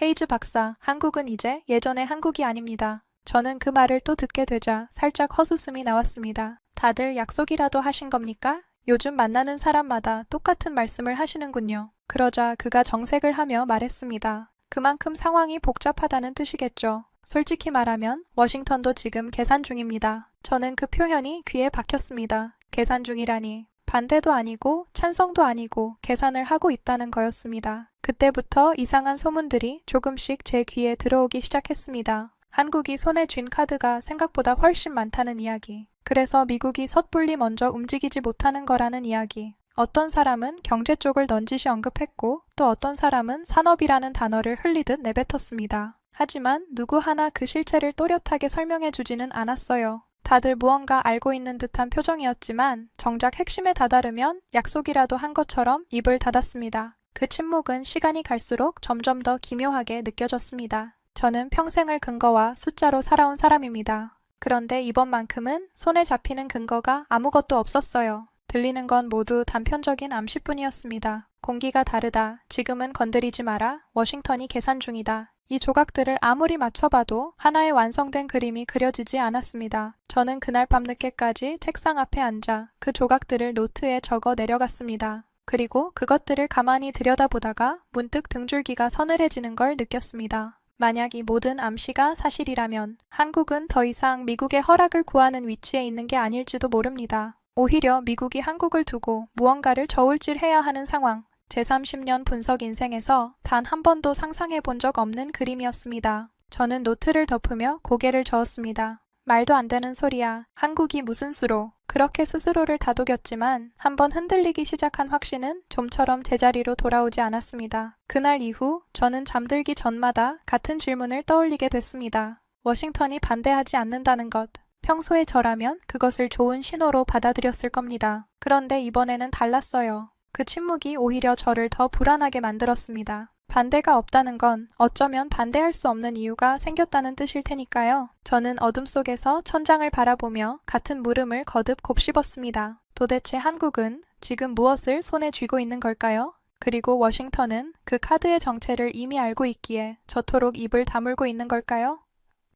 헤이즈 박사, 한국은 이제 예전의 한국이 아닙니다. 저는 그 말을 또 듣게 되자 살짝 헛웃음이 나왔습니다. 다들 약속이라도 하신 겁니까? 요즘 만나는 사람마다 똑같은 말씀을 하시는군요. 그러자 그가 정색을 하며 말했습니다. 그만큼 상황이 복잡하다는 뜻이겠죠. 솔직히 말하면 워싱턴도 지금 계산 중입니다. 저는 그 표현이 귀에 박혔습니다. 계산 중이라니. 반대도 아니고 찬성도 아니고 계산을 하고 있다는 거였습니다. 그때부터 이상한 소문들이 조금씩 제 귀에 들어오기 시작했습니다. 한국이 손에 쥔 카드가 생각보다 훨씬 많다는 이야기. 그래서 미국이 섣불리 먼저 움직이지 못하는 거라는 이야기. 어떤 사람은 경제 쪽을 넌지시 언급했고 또 어떤 사람은 산업이라는 단어를 흘리듯 내뱉었습니다. 하지만 누구 하나 그 실체를 또렷하게 설명해 주지는 않았어요. 다들 무언가 알고 있는 듯한 표정이었지만 정작 핵심에 다다르면 약속이라도 한 것처럼 입을 닫았습니다. 그 침묵은 시간이 갈수록 점점 더 기묘하게 느껴졌습니다. 저는 평생을 근거와 숫자로 살아온 사람입니다. 그런데 이번만큼은 손에 잡히는 근거가 아무것도 없었어요. 들리는 건 모두 단편적인 암시뿐이었습니다. 공기가 다르다. 지금은 건드리지 마라. 워싱턴이 계산 중이다. 이 조각들을 아무리 맞춰봐도 하나의 완성된 그림이 그려지지 않았습니다. 저는 그날 밤늦게까지 책상 앞에 앉아 그 조각들을 노트에 적어 내려갔습니다. 그리고 그것들을 가만히 들여다보다가 문득 등줄기가 서늘해지는 걸 느꼈습니다. 만약 이 모든 암시가 사실이라면 한국은 더 이상 미국의 허락을 구하는 위치에 있는 게 아닐지도 모릅니다. 오히려 미국이 한국을 두고 무언가를 저울질해야 하는 상황. 제 30년 분석 인생에서 단 한 번도 상상해 본 적 없는 그림이었습니다. 저는 노트를 덮으며 고개를 저었습니다. 말도 안 되는 소리야. 한국이 무슨 수로. 그렇게 스스로를 다독였지만 한번 흔들리기 시작한 확신은 좀처럼 제자리로 돌아오지 않았습니다. 그날 이후 저는 잠들기 전마다 같은 질문을 떠올리게 됐습니다. 워싱턴이 반대하지 않는다는 것. 평소에 저라면 그것을 좋은 신호로 받아들였을 겁니다. 그런데 이번에는 달랐어요. 그 침묵이 오히려 저를 더 불안하게 만들었습니다. 반대가 없다는 건 어쩌면 반대할 수 없는 이유가 생겼다는 뜻일 테니까요. 저는 어둠 속에서 천장을 바라보며 같은 물음을 거듭 곱씹었습니다. 도대체 한국은 지금 무엇을 손에 쥐고 있는 걸까요? 그리고 워싱턴은 그 카드의 정체를 이미 알고 있기에 저토록 입을 다물고 있는 걸까요?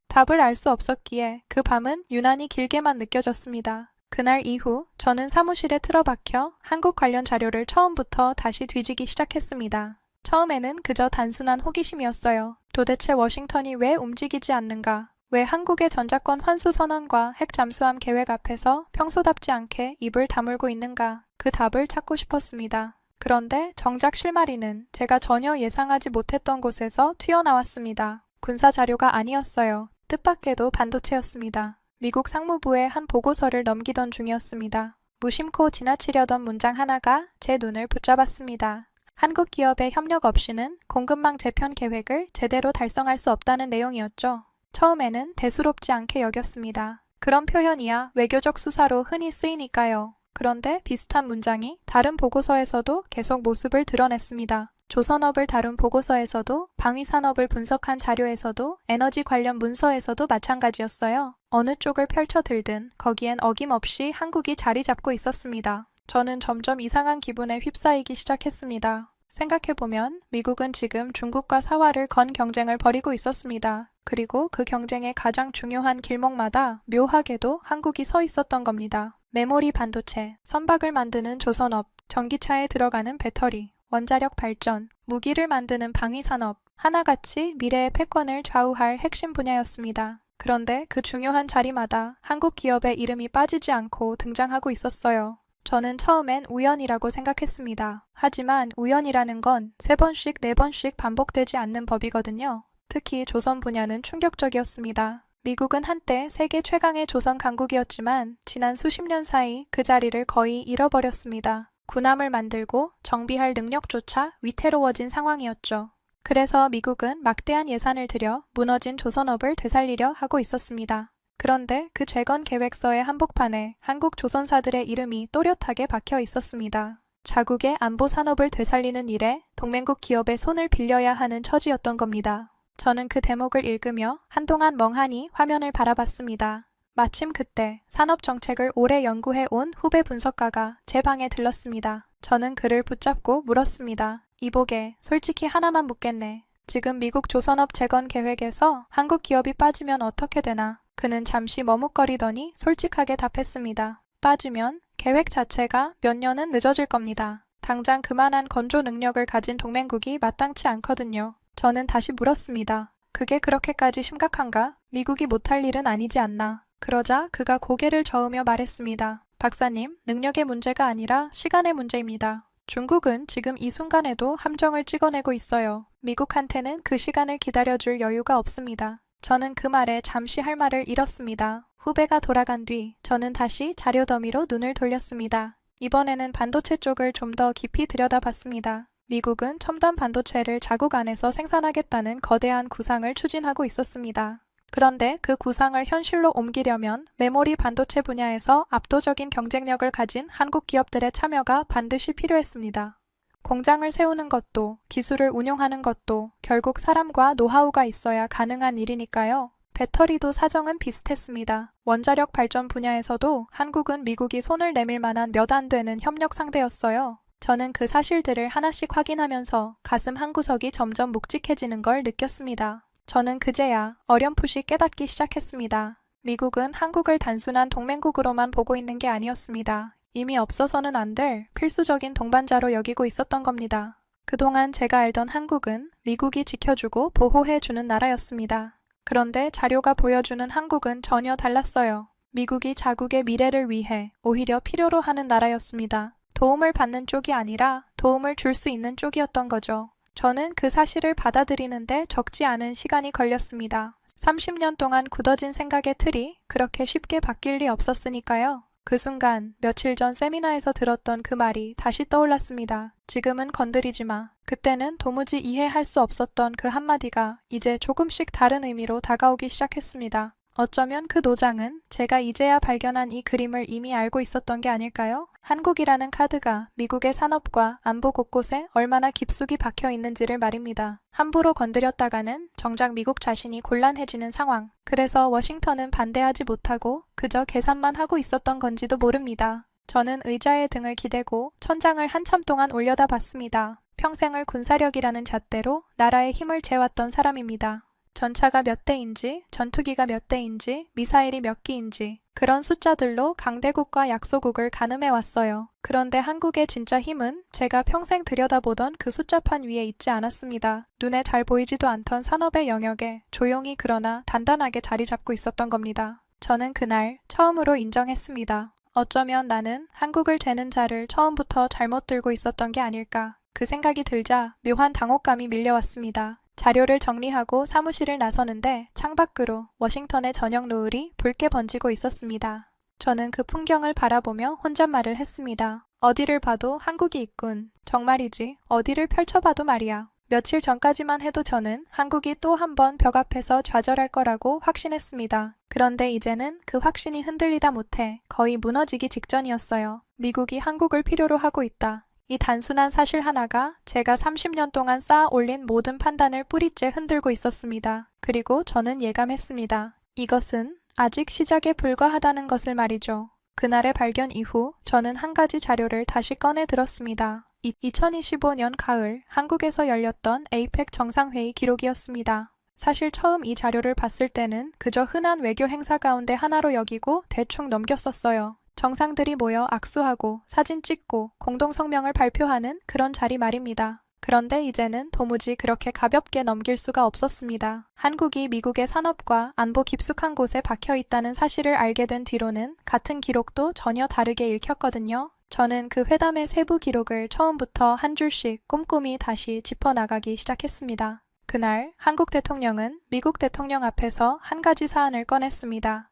답을 알 수 없었기에 그 밤은 유난히 길게만 느껴졌습니다. 그날 이후 저는 사무실에 틀어박혀 한국 관련 자료를 처음부터 다시 뒤지기 시작했습니다. 처음에는 그저 단순한 호기심이었어요. 도대체 워싱턴이 왜 움직이지 않는가? 왜 한국의 전자권 환수 선언과 핵 잠수함 계획 앞에서 평소답지 않게 입을 다물고 있는가? 그 답을 찾고 싶었습니다. 그런데 정작 실마리는 제가 전혀 예상하지 못했던 곳에서 튀어나왔습니다. 군사 자료가 아니었어요. 뜻밖에도 반도체였습니다. 미국 상무부에 한 보고서를 넘기던 중이었습니다. 무심코 지나치려던 문장 하나가 제 눈을 붙잡았습니다. 한국 기업의 협력 없이는 공급망 재편 계획을 제대로 달성할 수 없다는 내용이었죠. 처음에는 대수롭지 않게 여겼습니다. 그런 표현이야 외교적 수사로 흔히 쓰이니까요. 그런데 비슷한 문장이 다른 보고서에서도 계속 모습을 드러냈습니다. 조선업을 다룬 보고서에서도 방위산업을 분석한 자료에서도 에너지 관련 문서에서도 마찬가지였어요. 어느 쪽을 펼쳐들든 거기엔 어김없이 한국이 자리 잡고 있었습니다. 저는 점점 이상한 기분에 휩싸이기 시작했습니다. 생각해보면 미국은 지금 중국과 사활을 건 경쟁을 벌이고 있었습니다. 그리고 그 경쟁의 가장 중요한 길목마다 묘하게도 한국이 서 있었던 겁니다. 메모리 반도체, 선박을 만드는 조선업, 전기차에 들어가는 배터리, 원자력 발전, 무기를 만드는 방위산업, 하나같이 미래의 패권을 좌우할 핵심 분야였습니다. 그런데 그 중요한 자리마다 한국 기업의 이름이 빠지지 않고 등장하고 있었어요. 저는 처음엔 우연이라고 생각했습니다. 하지만 우연이라는 건 3번씩 4번씩 반복되지 않는 법이거든요. 특히 조선 분야는 충격적이었습니다. 미국은 한때 세계 최강의 조선 강국이었지만 지난 수십 년 사이 그 자리를 거의 잃어버렸습니다. 군함을 만들고 정비할 능력조차 위태로워진 상황이었죠. 그래서 미국은 막대한 예산을 들여 무너진 조선업을 되살리려 하고 있었습니다. 그런데 그 재건 계획서의 한복판에 한국 조선사들의 이름이 또렷하게 박혀 있었습니다. 자국의 안보 산업을 되살리는 일에 동맹국 기업의 손을 빌려야 하는 처지였던 겁니다. 저는 그 대목을 읽으며 한동안 멍하니 화면을 바라봤습니다. 마침 그때 산업정책을 오래 연구해 온 후배 분석가가 제 방에 들렀습니다. 저는 그를 붙잡고 물었습니다. 이보게, 솔직히 하나만 묻겠네. 지금 미국 조선업 재건 계획에서 한국 기업이 빠지면 어떻게 되나? 그는 잠시 머뭇거리더니 솔직하게 답했습니다. 빠지면 계획 자체가 몇 년은 늦어질 겁니다. 당장 그만한 건조 능력을 가진 동맹국이 마땅치 않거든요. 저는 다시 물었습니다. 그게 그렇게까지 심각한가? 미국이 못할 일은 아니지 않나? 그러자 그가 고개를 저으며 말했습니다. 박사님, 능력의 문제가 아니라 시간의 문제입니다. 중국은 지금 이 순간에도 함정을 찍어내고 있어요. 미국한테는 그 시간을 기다려줄 여유가 없습니다. 저는 그 말에 잠시 할 말을 잃었습니다. 후배가 돌아간 뒤 저는 다시 자료 더미로 눈을 돌렸습니다. 이번에는 반도체 쪽을 좀 더 깊이 들여다봤습니다. 미국은 첨단 반도체를 자국 안에서 생산하겠다는 거대한 구상을 추진하고 있었습니다. 그런데 그 구상을 현실로 옮기려면 메모리 반도체 분야에서 압도적인 경쟁력을 가진 한국 기업들의 참여가 반드시 필요했습니다. 공장을 세우는 것도 기술을 운용하는 것도 결국 사람과 노하우가 있어야 가능한 일이니까요. 배터리도 사정은 비슷했습니다. 원자력 발전 분야에서도 한국은 미국이 손을 내밀 만한 몇 안 되는 협력 상대였어요. 저는 그 사실들을 하나씩 확인하면서 가슴 한구석이 점점 묵직해지는 걸 느꼈습니다. 저는 그제야 어렴풋이 깨닫기 시작했습니다. 미국은 한국을 단순한 동맹국으로만 보고 있는 게 아니었습니다. 이미 없어서는 안 될 필수적인 동반자로 여기고 있었던 겁니다. 그동안 제가 알던 한국은 미국이 지켜주고 보호해주는 나라였습니다. 그런데 자료가 보여주는 한국은 전혀 달랐어요. 미국이 자국의 미래를 위해 오히려 필요로 하는 나라였습니다. 도움을 받는 쪽이 아니라 도움을 줄 수 있는 쪽이었던 거죠. 저는 그 사실을 받아들이는데 적지 않은 시간이 걸렸습니다. 30년 동안 굳어진 생각의 틀이 그렇게 쉽게 바뀔 리 없었으니까요. 그 순간 며칠 전 세미나에서 들었던 그 말이 다시 떠올랐습니다. 지금은 건드리지 마. 그때는 도무지 이해할 수 없었던 그 한마디가 이제 조금씩 다른 의미로 다가오기 시작했습니다. 어쩌면 그 노장은 제가 이제야 발견한 이 그림을 이미 알고 있었던 게 아닐까요? 한국이라는 카드가 미국의 산업과 안보 곳곳에 얼마나 깊숙이 박혀 있는지를 말입니다. 함부로 건드렸다가는 정작 미국 자신이 곤란해지는 상황. 그래서 워싱턴은 반대하지 못하고 그저 계산만 하고 있었던 건지도 모릅니다. 저는 의자에 등을 기대고 천장을 한참 동안 올려다봤습니다. 평생을 군사력이라는 잣대로 나라의 힘을 재왔던 사람입니다. 전차가 몇 대인지, 전투기가 몇 대인지, 미사일이 몇 기인지 그런 숫자들로 강대국과 약소국을 가늠해왔어요. 그런데 한국의 진짜 힘은 제가 평생 들여다보던 그 숫자판 위에 있지 않았습니다. 눈에 잘 보이지도 않던 산업의 영역에 조용히 그러나 단단하게 자리 잡고 있었던 겁니다. 저는 그날 처음으로 인정했습니다. 어쩌면 나는 한국을 재는 자를 처음부터 잘못 들고 있었던 게 아닐까. 그 생각이 들자 묘한 당혹감이 밀려왔습니다. 자료를 정리하고 사무실을 나서는데 창밖으로 워싱턴의 저녁 노을이 붉게 번지고 있었습니다. 저는 그 풍경을 바라보며 혼잣말을 했습니다. 어디를 봐도 한국이 있군. 정말이지. 어디를 펼쳐봐도 말이야. 며칠 전까지만 해도 저는 한국이 또 한 번 벽 앞에서 좌절할 거라고 확신했습니다. 그런데 이제는 그 확신이 흔들리다 못해 거의 무너지기 직전이었어요. 미국이 한국을 필요로 하고 있다. 이 단순한 사실 하나가 제가 30년 동안 쌓아 올린 모든 판단을 뿌리째 흔들고 있었습니다. 그리고 저는 예감했습니다. 이것은 아직 시작에 불과하다는 것을 말이죠. 그날의 발견 이후 저는 한 가지 자료를 다시 꺼내 들었습니다. 2025년 가을 한국에서 열렸던 에이펙 정상회의 기록이었습니다. 사실 처음 이 자료를 봤을 때는 그저 흔한 외교 행사 가운데 하나로 여기고 대충 넘겼었어요. 정상들이 모여 악수하고 사진 찍고 공동성명을 발표하는 그런 자리 말입니다. 그런데 이제는 도무지 그렇게 가볍게 넘길 수가 없었습니다. 한국이 미국의 산업과 안보 깊숙한 곳에 박혀 있다는 사실을 알게 된 뒤로는 같은 기록도 전혀 다르게 읽혔거든요. 저는 그 회담의 세부 기록을 처음부터 한 줄씩 꼼꼼히 다시 짚어나가기 시작했습니다. 그날 한국 대통령은 미국 대통령 앞에서 한 가지 사안을 꺼냈습니다.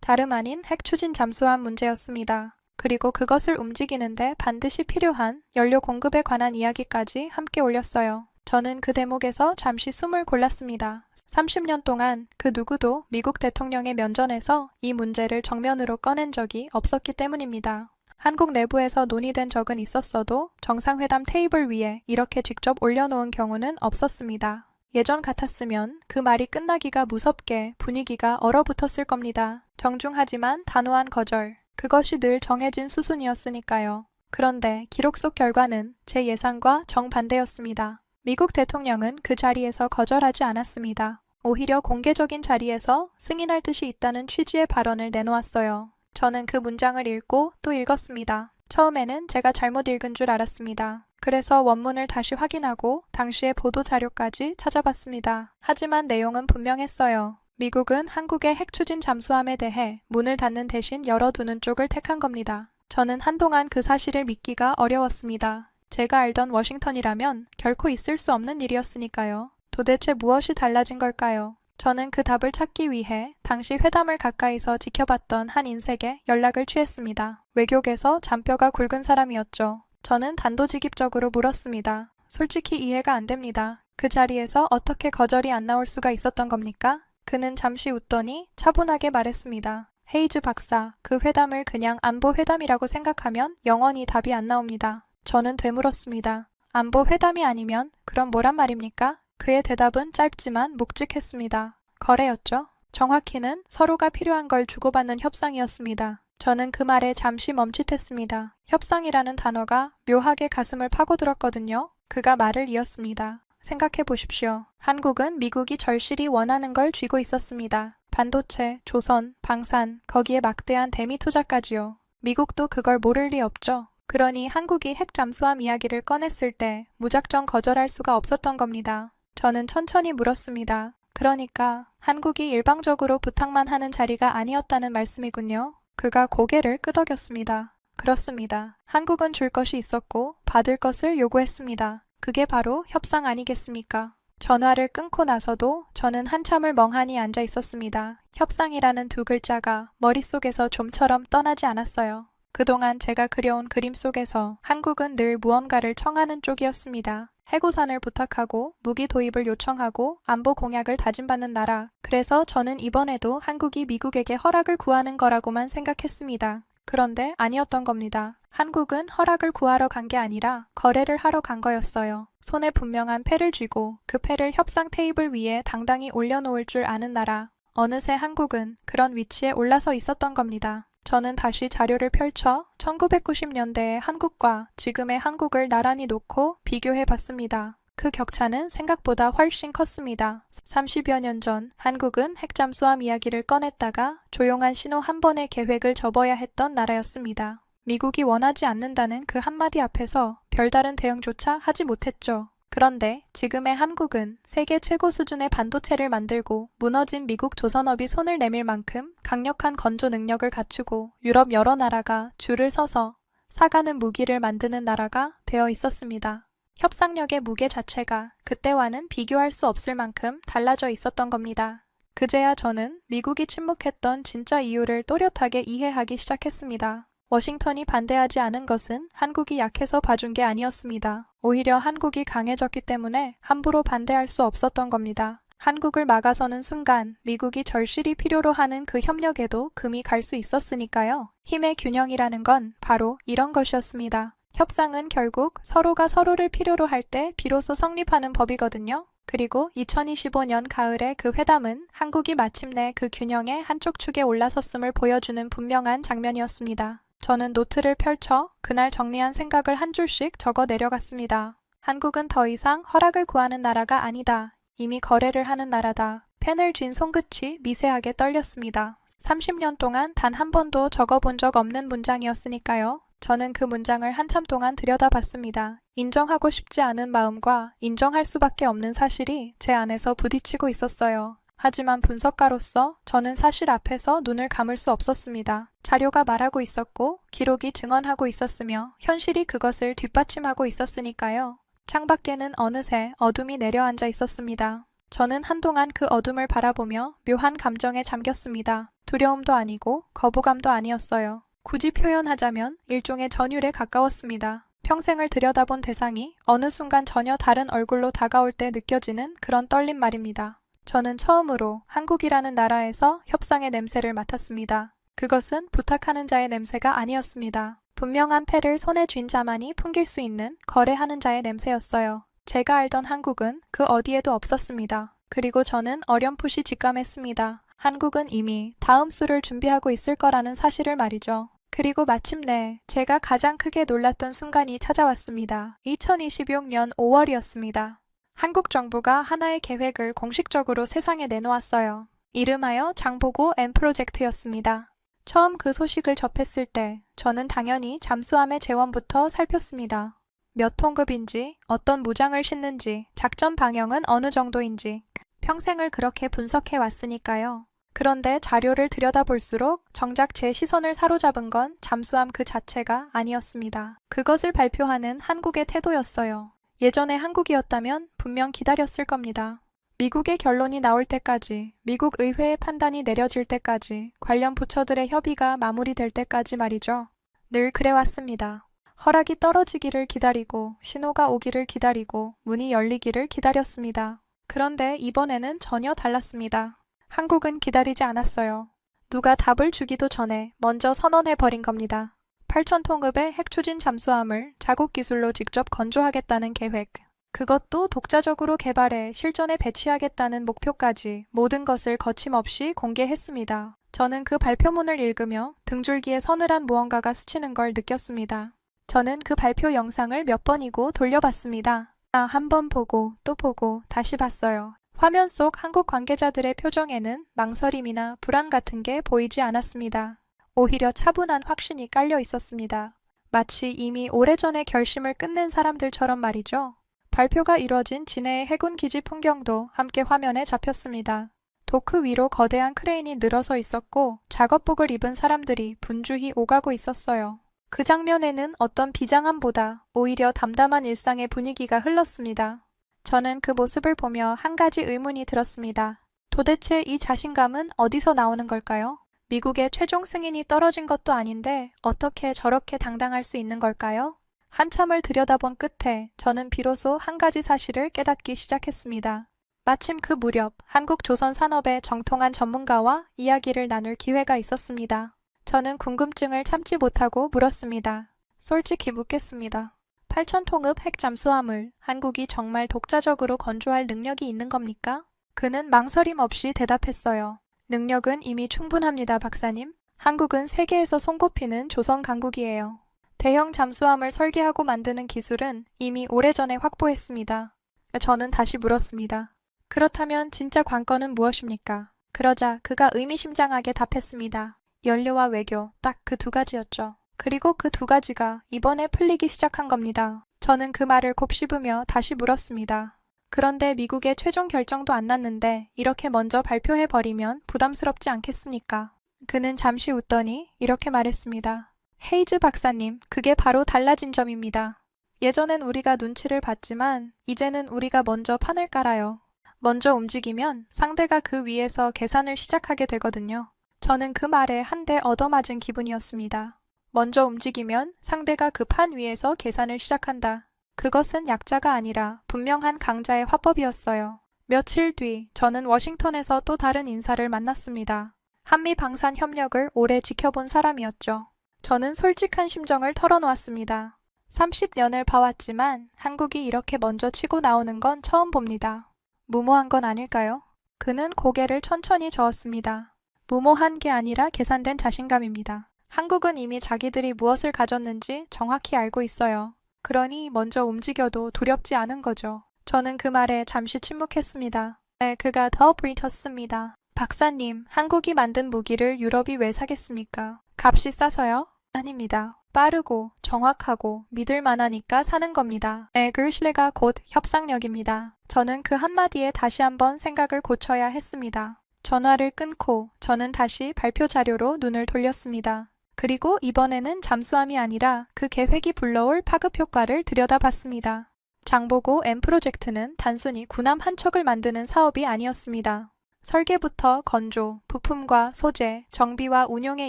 다름 아닌 핵 추진 잠수함 문제였습니다. 그리고 그것을 움직이는데 반드시 필요한 연료 공급에 관한 이야기까지 함께 올렸어요. 저는 그 대목에서 잠시 숨을 골랐습니다. 30년 동안 그 누구도 미국 대통령의 면전에서 이 문제를 정면으로 꺼낸 적이 없었기 때문입니다. 한국 내부에서 논의된 적은 있었어도 정상회담 테이블 위에 이렇게 직접 올려놓은 경우는 없었습니다. 예전 같았으면 그 말이 끝나기가 무섭게 분위기가 얼어붙었을 겁니다. 정중하지만 단호한 거절. 그것이 늘 정해진 수순이었으니까요. 그런데 기록 속 결과는 제 예상과 정반대였습니다. 미국 대통령은 그 자리에서 거절하지 않았습니다. 오히려 공개적인 자리에서 승인할 뜻이 있다는 취지의 발언을 내놓았어요. 저는 그 문장을 읽고 또 읽었습니다. 처음에는 제가 잘못 읽은 줄 알았습니다. 그래서 원문을 다시 확인하고 당시의 보도 자료까지 찾아봤습니다. 하지만 내용은 분명했어요. 미국은 한국의 핵 추진 잠수함에 대해 문을 닫는 대신 열어두는 쪽을 택한 겁니다. 저는 한동안 그 사실을 믿기가 어려웠습니다. 제가 알던 워싱턴이라면 결코 있을 수 없는 일이었으니까요. 도대체 무엇이 달라진 걸까요? 저는 그 답을 찾기 위해 당시 회담을 가까이서 지켜봤던 한 인색에 연락을 취했습니다. 외교계에서 잔뼈가 굵은 사람이었죠. 저는 단도직입적으로 물었습니다. 솔직히 이해가 안 됩니다. 그 자리에서 어떻게 거절이 안 나올 수가 있었던 겁니까? 그는 잠시 웃더니 차분하게 말했습니다. 헤이즈 박사, 그 회담을 그냥 안보 회담이라고 생각하면 영원히 답이 안 나옵니다. 저는 되물었습니다. 안보 회담이 아니면 그럼 뭐란 말입니까? 그의 대답은 짧지만 묵직했습니다. 거래였죠. 정확히는 서로가 필요한 걸 주고받는 협상이었습니다. 저는 그 말에 잠시 멈칫했습니다. 협상이라는 단어가 묘하게 가슴을 파고들었거든요. 그가 말을 이었습니다. 생각해 보십시오. 한국은 미국이 절실히 원하는 걸 쥐고 있었습니다. 반도체, 조선, 방산, 거기에 막대한 대미 투자까지요. 미국도 그걸 모를 리 없죠. 그러니 한국이 핵 잠수함 이야기를 꺼냈을 때 무작정 거절할 수가 없었던 겁니다. 저는 천천히 물었습니다. 그러니까 한국이 일방적으로 부탁만 하는 자리가 아니었다는 말씀이군요. 그가 고개를 끄덕였습니다. 그렇습니다. 한국은 줄 것이 있었고 받을 것을 요구했습니다. 그게 바로 협상 아니겠습니까? 전화를 끊고 나서도 저는 한참을 멍하니 앉아 있었습니다. 협상이라는 두 글자가 머릿속에서 좀처럼 떠나지 않았어요. 그동안 제가 그려온 그림 속에서 한국은 늘 무언가를 청하는 쪽이었습니다. 해고산을 부탁하고 무기 도입을 요청하고 안보 공약을 다짐받는 나라. 그래서 저는 이번에도 한국이 미국에게 허락을 구하는 거라고만 생각했습니다. 그런데 아니었던 겁니다. 한국은 허락을 구하러 간 게 아니라 거래를 하러 간 거였어요. 손에 분명한 패를 쥐고 그 패를 협상 테이블 위에 당당히 올려놓을 줄 아는 나라. 어느새 한국은 그런 위치에 올라서 있었던 겁니다. 저는 다시 자료를 펼쳐 1990년대의 한국과 지금의 한국을 나란히 놓고 비교해 봤습니다. 그 격차는 생각보다 훨씬 컸습니다. 30여 년 전 한국은 핵잠수함 이야기를 꺼냈다가 조용한 신호 한 번의 계획을 접어야 했던 나라였습니다. 미국이 원하지 않는다는 그 한마디 앞에서 별다른 대응조차 하지 못했죠. 그런데 지금의 한국은 세계 최고 수준의 반도체를 만들고 무너진 미국 조선업이 손을 내밀 만큼 강력한 건조 능력을 갖추고 유럽 여러 나라가 줄을 서서 사가는 무기를 만드는 나라가 되어 있었습니다. 협상력의 무게 자체가 그때와는 비교할 수 없을 만큼 달라져 있었던 겁니다. 그제야 저는 미국이 침묵했던 진짜 이유를 또렷하게 이해하기 시작했습니다. 워싱턴이 반대하지 않은 것은 한국이 약해서 봐준 게 아니었습니다. 오히려 한국이 강해졌기 때문에 함부로 반대할 수 없었던 겁니다. 한국을 막아서는 순간 미국이 절실히 필요로 하는 그 협력에도 금이 갈 수 있었으니까요. 힘의 균형이라는 건 바로 이런 것이었습니다. 협상은 결국 서로가 서로를 필요로 할 때 비로소 성립하는 법이거든요. 그리고 2025년 가을의 그 회담은 한국이 마침내 그 균형의 한쪽 축에 올라섰음을 보여주는 분명한 장면이었습니다. 저는 노트를 펼쳐 그날 정리한 생각을 한 줄씩 적어 내려갔습니다. 한국은 더 이상 허락을 구하는 나라가 아니다. 이미 거래를 하는 나라다. 펜을 쥔 손끝이 미세하게 떨렸습니다. 30년 동안 단 한 번도 적어본 적 없는 문장이었으니까요. 저는 그 문장을 한참 동안 들여다봤습니다. 인정하고 싶지 않은 마음과 인정할 수밖에 없는 사실이 제 안에서 부딪히고 있었어요. 하지만 분석가로서 저는 사실 앞에서 눈을 감을 수 없었습니다. 자료가 말하고 있었고 기록이 증언하고 있었으며 현실이 그것을 뒷받침하고 있었으니까요. 창밖에는 어느새 어둠이 내려앉아 있었습니다. 저는 한동안 그 어둠을 바라보며 묘한 감정에 잠겼습니다. 두려움도 아니고 거부감도 아니었어요. 굳이 표현하자면 일종의 전율에 가까웠습니다. 평생을 들여다본 대상이 어느 순간 전혀 다른 얼굴로 다가올 때 느껴지는 그런 떨림 말입니다. 저는 처음으로 한국이라는 나라에서 협상의 냄새를 맡았습니다. 그것은 부탁하는 자의 냄새가 아니었습니다. 분명한 패를 손에 쥔 자만이 풍길 수 있는 거래하는 자의 냄새였어요. 제가 알던 한국은 그 어디에도 없었습니다. 그리고 저는 어렴풋이 직감했습니다. 한국은 이미 다음 수를 준비하고 있을 거라는 사실을 말이죠. 그리고 마침내 제가 가장 크게 놀랐던 순간이 찾아왔습니다. 2026년 5월이었습니다. 한국 정부가 하나의 계획을 공식적으로 세상에 내놓았어요. 이름하여 장보고 M 프로젝트였습니다. 처음 그 소식을 접했을 때 저는 당연히 잠수함의 재원부터 살폈습니다. 몇 톤급인지, 어떤 무장을 싣는지, 작전 방향은 어느 정도인지 평생을 그렇게 분석해 왔으니까요. 그런데 자료를 들여다볼수록 정작 제 시선을 사로잡은 건 잠수함 그 자체가 아니었습니다. 그것을 발표하는 한국의 태도였어요. 예전에 한국이었다면 분명 기다렸을 겁니다. 미국의 결론이 나올 때까지, 미국 의회의 판단이 내려질 때까지, 관련 부처들의 협의가 마무리될 때까지 말이죠. 늘 그래왔습니다. 허락이 떨어지기를 기다리고, 신호가 오기를 기다리고, 문이 열리기를 기다렸습니다. 그런데 이번에는 전혀 달랐습니다. 한국은 기다리지 않았어요. 누가 답을 주기도 전에 먼저 선언해버린 겁니다. 8,000톤급의 핵추진 잠수함을 자국 기술로 직접 건조하겠다는 계획, 그것도 독자적으로 개발해 실전에 배치하겠다는 목표까지 모든 것을 거침없이 공개했습니다. 저는 그 발표문을 읽으며 등줄기에 서늘한 무언가가 스치는 걸 느꼈습니다. 저는 그 발표 영상을 몇 번이고 돌려봤습니다. 한 번 보고 또 보고 다시 봤어요. 화면 속 한국 관계자들의 표정에는 망설임이나 불안 같은 게 보이지 않았습니다. 오히려 차분한 확신이 깔려 있었습니다. 마치 이미 오래전에 결심을 끝낸 사람들처럼 말이죠. 발표가 이뤄진 진해의 해군 기지 풍경도 함께 화면에 잡혔습니다. 도크 위로 거대한 크레인이 늘어서 있었고 작업복을 입은 사람들이 분주히 오가고 있었어요. 그 장면에는 어떤 비장함보다 오히려 담담한 일상의 분위기가 흘렀습니다. 저는 그 모습을 보며 한 가지 의문이 들었습니다. 도대체 이 자신감은 어디서 나오는 걸까요? 미국의 최종 승인이 떨어진 것도 아닌데 어떻게 저렇게 당당할 수 있는 걸까요? 한참을 들여다본 끝에 저는 비로소 한 가지 사실을 깨닫기 시작했습니다. 마침 그 무렵 한국 조선 산업의 정통한 전문가와 이야기를 나눌 기회가 있었습니다. 저는 궁금증을 참지 못하고 물었습니다. 솔직히 묻겠습니다. 8,000통읍 핵 잠수함을 한국이 정말 독자적으로 건조할 능력이 있는 겁니까? 그는 망설임 없이 대답했어요. 능력은 이미 충분합니다, 박사님. 한국은 세계에서 손꼽히는 조선 강국이에요. 대형 잠수함을 설계하고 만드는 기술은 이미 오래전에 확보했습니다. 저는 다시 물었습니다. 그렇다면 진짜 관건은 무엇입니까? 그러자 그가 의미심장하게 답했습니다. 연료와 외교, 딱 그 두 가지였죠. 그리고 그 두 가지가 이번에 풀리기 시작한 겁니다. 저는 그 말을 곱씹으며 다시 물었습니다. 그런데 미국의 최종 결정도 안 났는데 이렇게 먼저 발표해버리면 부담스럽지 않겠습니까? 그는 잠시 웃더니 이렇게 말했습니다. 헤이즈 박사님, 그게 바로 달라진 점입니다. 예전엔 우리가 눈치를 봤지만 이제는 우리가 먼저 판을 깔아요. 먼저 움직이면 상대가 그 위에서 계산을 시작하게 되거든요. 저는 그 말에 한 대 얻어맞은 기분이었습니다. 먼저 움직이면 상대가 그 판 위에서 계산을 시작한다. 그것은 약자가 아니라 분명한 강자의 화법이었어요. 며칠 뒤 저는 워싱턴에서 또 다른 인사를 만났습니다. 한미 방산 협력을 오래 지켜본 사람이었죠. 저는 솔직한 심정을 털어놓았습니다. 30년을 봐왔지만 한국이 이렇게 먼저 치고 나오는 건 처음 봅니다. 무모한 건 아닐까요? 그는 고개를 천천히 저었습니다. 무모한 게 아니라 계산된 자신감입니다. 한국은 이미 자기들이 무엇을 가졌는지 정확히 알고 있어요. 그러니 먼저 움직여도 두렵지 않은 거죠. 저는 그 말에 잠시 침묵했습니다. 네, 그가 더 브리텄습니다. 박사님, 한국이 만든 무기를 유럽이 왜 사겠습니까? 값이 싸서요? 아닙니다. 빠르고 정확하고 믿을 만하니까 사는 겁니다. 네, 그 신뢰가 곧 협상력입니다. 저는 그 한마디에 다시 한번 생각을 고쳐야 했습니다. 전화를 끊고 저는 다시 발표 자료로 눈을 돌렸습니다. 그리고 이번에는 잠수함이 아니라 그 계획이 불러올 파급 효과를 들여다봤습니다. 장보고 M 프로젝트는 단순히 군함 한 척을 만드는 사업이 아니었습니다. 설계부터 건조, 부품과 소재, 정비와 운용에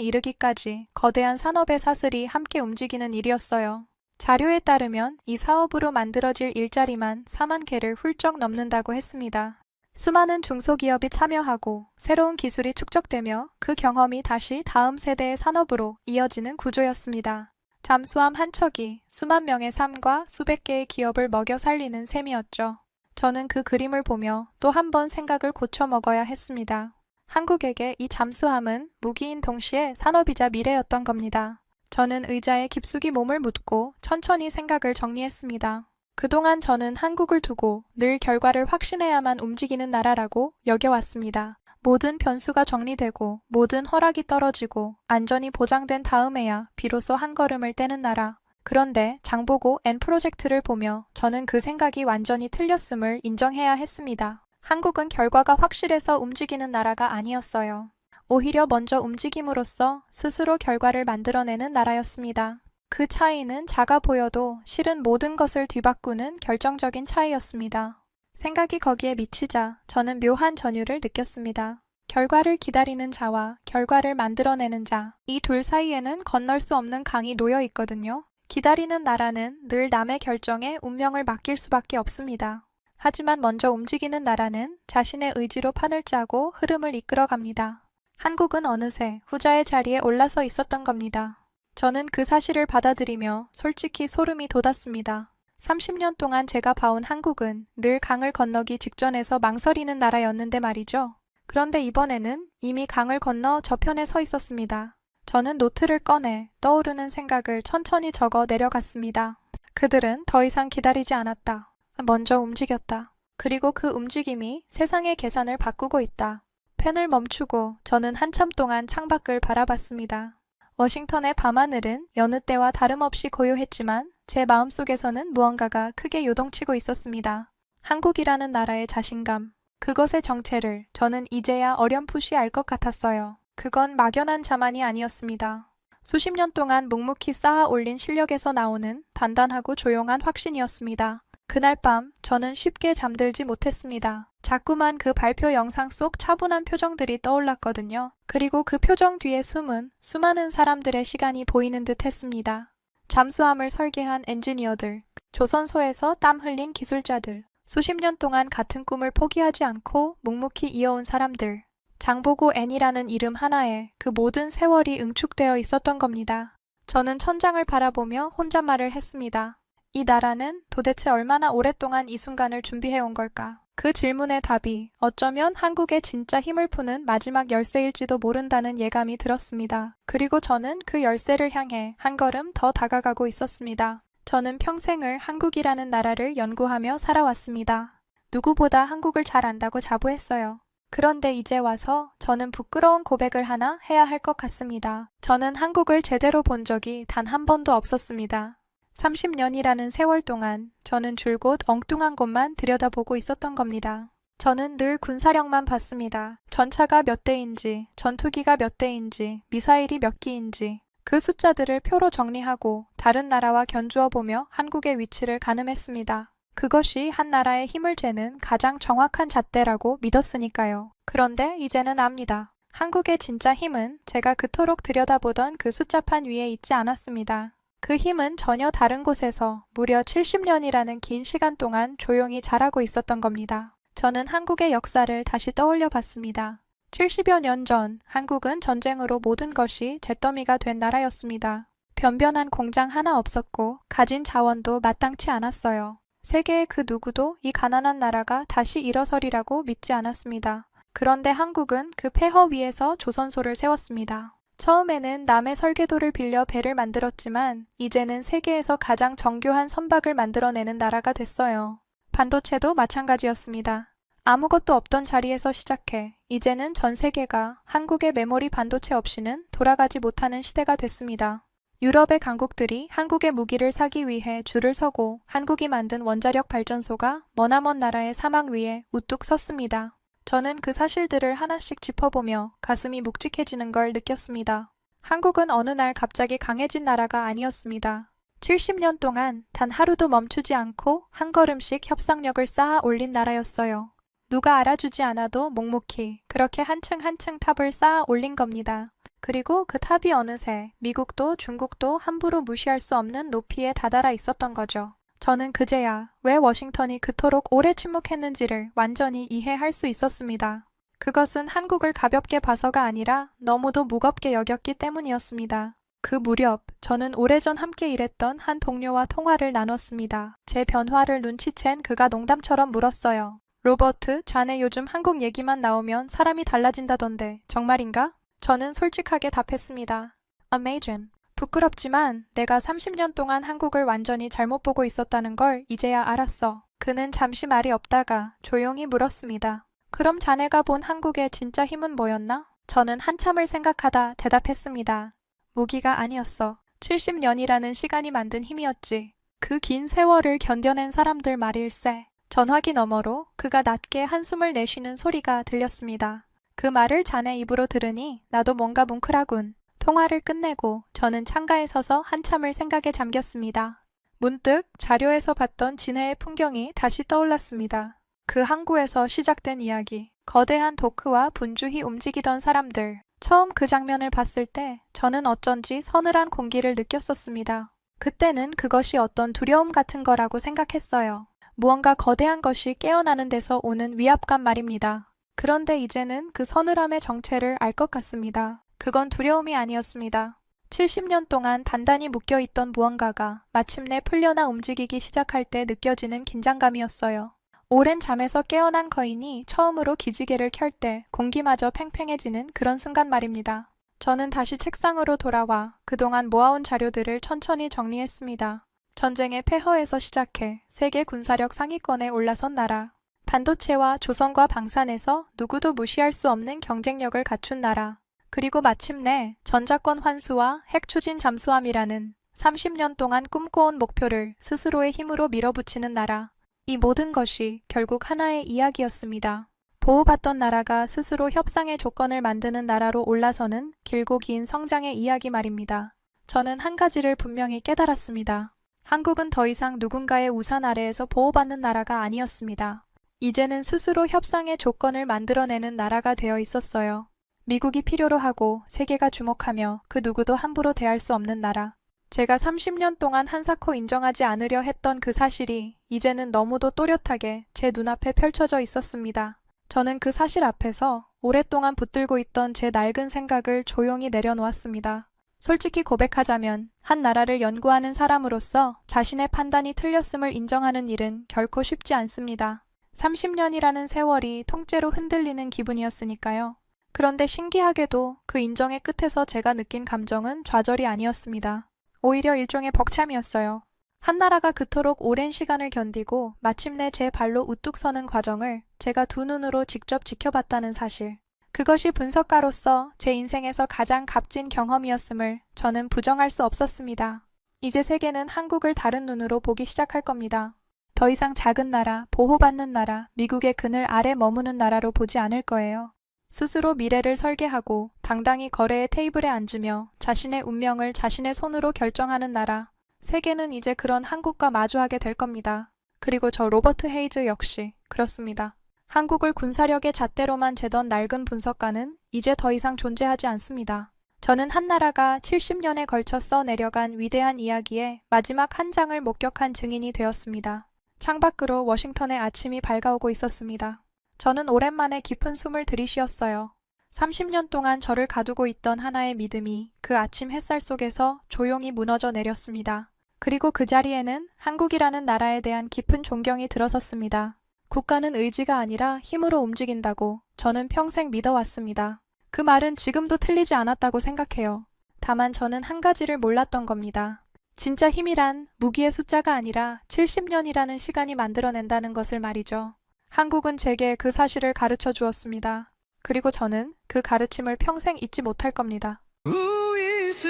이르기까지 거대한 산업의 사슬이 함께 움직이는 일이었어요. 자료에 따르면 이 사업으로 만들어질 일자리만 4만 개를 훌쩍 넘는다고 했습니다. 수많은 중소기업이 참여하고 새로운 기술이 축적되며 그 경험이 다시 다음 세대의 산업으로 이어지는 구조였습니다. 잠수함 한 척이 수만 명의 삶과 수백 개의 기업을 먹여 살리는 셈이었죠. 저는 그 그림을 보며 또 한 번 생각을 고쳐 먹어야 했습니다. 한국에게 이 잠수함은 무기인 동시에 산업이자 미래였던 겁니다. 저는 의자에 깊숙이 몸을 묻고 천천히 생각을 정리했습니다. 그동안 저는 한국을 두고 늘 결과를 확신해야만 움직이는 나라라고 여겨왔습니다. 모든 변수가 정리되고 모든 허락이 떨어지고 안전이 보장된 다음에야 비로소 한 걸음을 떼는 나라. 그런데 장보고 N 프로젝트를 보며 저는 그 생각이 완전히 틀렸음을 인정해야 했습니다. 한국은 결과가 확실해서 움직이는 나라가 아니었어요. 오히려 먼저 움직임으로써 스스로 결과를 만들어내는 나라였습니다. 그 차이는 작아 보여도 실은 모든 것을 뒤바꾸는 결정적인 차이였습니다. 생각이 거기에 미치자 저는 묘한 전율을 느꼈습니다. 결과를 기다리는 자와 결과를 만들어내는 자, 이 둘 사이에는 건널 수 없는 강이 놓여 있거든요. 기다리는 나라는 늘 남의 결정에 운명을 맡길 수밖에 없습니다. 하지만 먼저 움직이는 나라는 자신의 의지로 판을 짜고 흐름을 이끌어갑니다. 한국은 어느새 후자의 자리에 올라서 있었던 겁니다. 저는 그 사실을 받아들이며 솔직히 소름이 돋았습니다. 30년 동안 제가 봐온 한국은 늘 강을 건너기 직전에서 망설이는 나라였는데 말이죠. 그런데 이번에는 이미 강을 건너 저편에 서 있었습니다. 저는 노트를 꺼내 떠오르는 생각을 천천히 적어 내려갔습니다. 그들은 더 이상 기다리지 않았다. 먼저 움직였다. 그리고 그 움직임이 세상의 계산을 바꾸고 있다. 펜을 멈추고 저는 한참 동안 창밖을 바라봤습니다. 워싱턴의 밤하늘은 여느 때와 다름없이 고요했지만 제 마음속에서는 무언가가 크게 요동치고 있었습니다. 한국이라는 나라의 자신감, 그것의 정체를 저는 이제야 어렴풋이 알 것 같았어요. 그건 막연한 자만이 아니었습니다. 수십 년 동안 묵묵히 쌓아 올린 실력에서 나오는 단단하고 조용한 확신이었습니다. 그날 밤 저는 쉽게 잠들지 못했습니다. 자꾸만 그 발표 영상 속 차분한 표정들이 떠올랐거든요. 그리고 그 표정 뒤에 숨은 수많은 사람들의 시간이 보이는 듯 했습니다. 잠수함을 설계한 엔지니어들, 조선소에서 땀 흘린 기술자들, 수십 년 동안 같은 꿈을 포기하지 않고 묵묵히 이어온 사람들, 장보고 N이라는 이름 하나에 그 모든 세월이 응축되어 있었던 겁니다. 저는 천장을 바라보며 혼잣말을 했습니다. 이 나라는 도대체 얼마나 오랫동안 이 순간을 준비해온 걸까? 그 질문의 답이 어쩌면 한국의 진짜 힘을 푸는 마지막 열쇠일지도 모른다는 예감이 들었습니다. 그리고 저는 그 열쇠를 향해 한 걸음 더 다가가고 있었습니다. 저는 평생을 한국이라는 나라를 연구하며 살아왔습니다. 누구보다 한국을 잘 안다고 자부했어요. 그런데 이제 와서 저는 부끄러운 고백을 하나 해야 할 것 같습니다. 저는 한국을 제대로 본 적이 단 한 번도 없었습니다. 30년이라는 세월 동안 저는 줄곧 엉뚱한 곳만 들여다보고 있었던 겁니다. 저는 늘 군사력만 봤습니다. 전차가 몇 대인지, 전투기가 몇 대인지, 미사일이 몇 기인지 그 숫자들을 표로 정리하고 다른 나라와 견주어 보며 한국의 위치를 가늠했습니다. 그것이 한 나라의 힘을 재는 가장 정확한 잣대라고 믿었으니까요. 그런데 이제는 압니다. 한국의 진짜 힘은 제가 그토록 들여다보던 그 숫자판 위에 있지 않았습니다. 그 힘은 전혀 다른 곳에서 무려 70년이라는 긴 시간 동안 조용히 자라고 있었던 겁니다. 저는 한국의 역사를 다시 떠올려 봤습니다. 70여 년 전 한국은 전쟁으로 모든 것이 잿더미가 된 나라였습니다. 변변한 공장 하나 없었고 가진 자원도 마땅치 않았어요. 세계의 그 누구도 이 가난한 나라가 다시 일어서리라고 믿지 않았습니다. 그런데 한국은 그 폐허 위에서 조선소를 세웠습니다. 처음에는 남의 설계도를 빌려 배를 만들었지만 이제는 세계에서 가장 정교한 선박을 만들어내는 나라가 됐어요. 반도체도 마찬가지였습니다. 아무것도 없던 자리에서 시작해 이제는 전 세계가 한국의 메모리 반도체 없이는 돌아가지 못하는 시대가 됐습니다. 유럽의 강국들이 한국의 무기를 사기 위해 줄을 서고 한국이 만든 원자력 발전소가 머나먼 나라의 사막 위에 우뚝 섰습니다. 저는 그 사실들을 하나씩 짚어보며 가슴이 묵직해지는 걸 느꼈습니다. 한국은 어느 날 갑자기 강해진 나라가 아니었습니다. 70년 동안 단 하루도 멈추지 않고 한 걸음씩 협상력을 쌓아 올린 나라였어요. 누가 알아주지 않아도 묵묵히 그렇게 한층 한층 탑을 쌓아 올린 겁니다. 그리고 그 탑이 어느새 미국도 중국도 함부로 무시할 수 없는 높이에 다다라 있었던 거죠. 저는 그제야 왜 워싱턴이 그토록 오래 침묵했는지를 완전히 이해할 수 있었습니다. 그것은 한국을 가볍게 봐서가 아니라 너무도 무겁게 여겼기 때문이었습니다. 그 무렵 저는 오래전 함께 일했던 한 동료와 통화를 나눴습니다. 제 변화를 눈치챈 그가 농담처럼 물었어요. 로버트, 자네 요즘 한국 얘기만 나오면 사람이 달라진다던데 정말인가? 저는 솔직하게 답했습니다. Amazing. 부끄럽지만 내가 30년 동안 한국을 완전히 잘못 보고 있었다는 걸 이제야 알았어. 그는 잠시 말이 없다가 조용히 물었습니다. 그럼 자네가 본 한국의 진짜 힘은 뭐였나? 저는 한참을 생각하다 대답했습니다. 무기가 아니었어. 70년이라는 시간이 만든 힘이었지. 그 긴 세월을 견뎌낸 사람들 말일세. 전화기 너머로 그가 낮게 한숨을 내쉬는 소리가 들렸습니다. 그 말을 자네 입으로 들으니 나도 뭔가 뭉클하군. 통화를 끝내고 저는 창가에 서서 한참을 생각에 잠겼습니다. 문득 자료에서 봤던 진해의 풍경이 다시 떠올랐습니다. 그 항구에서 시작된 이야기, 거대한 도크와 분주히 움직이던 사람들. 처음 그 장면을 봤을 때 저는 어쩐지 서늘한 공기를 느꼈었습니다. 그때는 그것이 어떤 두려움 같은 거라고 생각했어요. 무언가 거대한 것이 깨어나는 데서 오는 위압감 말입니다. 그런데 이제는 그 서늘함의 정체를 알 것 같습니다. 그건 두려움이 아니었습니다. 70년 동안 단단히 묶여있던 무언가가 마침내 풀려나 움직이기 시작할 때 느껴지는 긴장감이었어요. 오랜 잠에서 깨어난 거인이 처음으로 기지개를 켤 때 공기마저 팽팽해지는 그런 순간 말입니다. 저는 다시 책상으로 돌아와 그동안 모아온 자료들을 천천히 정리했습니다. 전쟁의 폐허에서 시작해 세계 군사력 상위권에 올라선 나라. 반도체와 조선과 방산에서 누구도 무시할 수 없는 경쟁력을 갖춘 나라. 그리고 마침내 전자권 환수와 핵 추진 잠수함이라는 30년 동안 꿈꿔온 목표를 스스로의 힘으로 밀어붙이는 나라. 이 모든 것이 결국 하나의 이야기였습니다. 보호받던 나라가 스스로 협상의 조건을 만드는 나라로 올라서는 길고 긴 성장의 이야기 말입니다. 저는 한 가지를 분명히 깨달았습니다. 한국은 더 이상 누군가의 우산 아래에서 보호받는 나라가 아니었습니다. 이제는 스스로 협상의 조건을 만들어내는 나라가 되어 있었어요. 미국이 필요로 하고 세계가 주목하며 그 누구도 함부로 대할 수 없는 나라. 제가 30년 동안 한사코 인정하지 않으려 했던 그 사실이 이제는 너무도 또렷하게 제 눈앞에 펼쳐져 있었습니다. 저는 그 사실 앞에서 오랫동안 붙들고 있던 제 낡은 생각을 조용히 내려놓았습니다. 솔직히 고백하자면 한 나라를 연구하는 사람으로서 자신의 판단이 틀렸음을 인정하는 일은 결코 쉽지 않습니다. 30년이라는 세월이 통째로 흔들리는 기분이었으니까요. 그런데 신기하게도 그 인정의 끝에서 제가 느낀 감정은 좌절이 아니었습니다. 오히려 일종의 벅참이었어요. 한 나라가 그토록 오랜 시간을 견디고 마침내 제 발로 우뚝 서는 과정을 제가 두 눈으로 직접 지켜봤다는 사실. 그것이 분석가로서 제 인생에서 가장 값진 경험이었음을 저는 부정할 수 없었습니다. 이제 세계는 한국을 다른 눈으로 보기 시작할 겁니다. 더 이상 작은 나라, 보호받는 나라, 미국의 그늘 아래 머무는 나라로 보지 않을 거예요. 스스로 미래를 설계하고 당당히 거래의 테이블에 앉으며 자신의 운명을 자신의 손으로 결정하는 나라. 세계는 이제 그런 한국과 마주하게 될 겁니다. 그리고 저 로버트 헤이즈 역시 그렇습니다. 한국을 군사력의 잣대로만 재던 낡은 분석가는 이제 더 이상 존재하지 않습니다. 저는 한 나라가 70년에 걸쳐 써내려간 위대한 이야기의 마지막 한 장을 목격한 증인이 되었습니다. 창밖으로 워싱턴의 아침이 밝아오고 있었습니다. 저는 오랜만에 깊은 숨을 들이쉬었어요. 30년 동안 저를 가두고 있던 하나의 믿음이 그 아침 햇살 속에서 조용히 무너져 내렸습니다. 그리고 그 자리에는 한국이라는 나라에 대한 깊은 존경이 들어섰습니다. 국가는 의지가 아니라 힘으로 움직인다고 저는 평생 믿어왔습니다. 그 말은 지금도 틀리지 않았다고 생각해요. 다만 저는 한 가지를 몰랐던 겁니다. 진짜 힘이란 무기의 숫자가 아니라 70년이라는 시간이 만들어낸다는 것을 말이죠. 한국은 제게 그 사실을 가르쳐 주었습니다. 그리고 저는 그 가르침을 평생 잊지 못할 겁니다. 우이스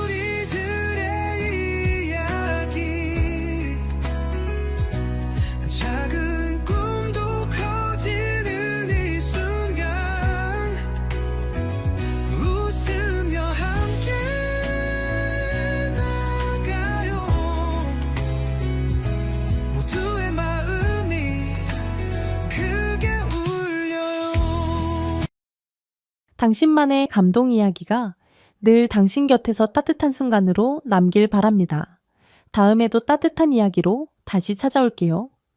우리들의 이야기 작은 꿈도 커지는 이 순간 웃으며 함께 나가요 모두의 마음이 크게 울려요. 당신만의 감동 이야기가 늘 당신 곁에서 따뜻한 순간으로 남길 바랍니다. 다음에도 따뜻한 이야기로 다시 찾아올게요.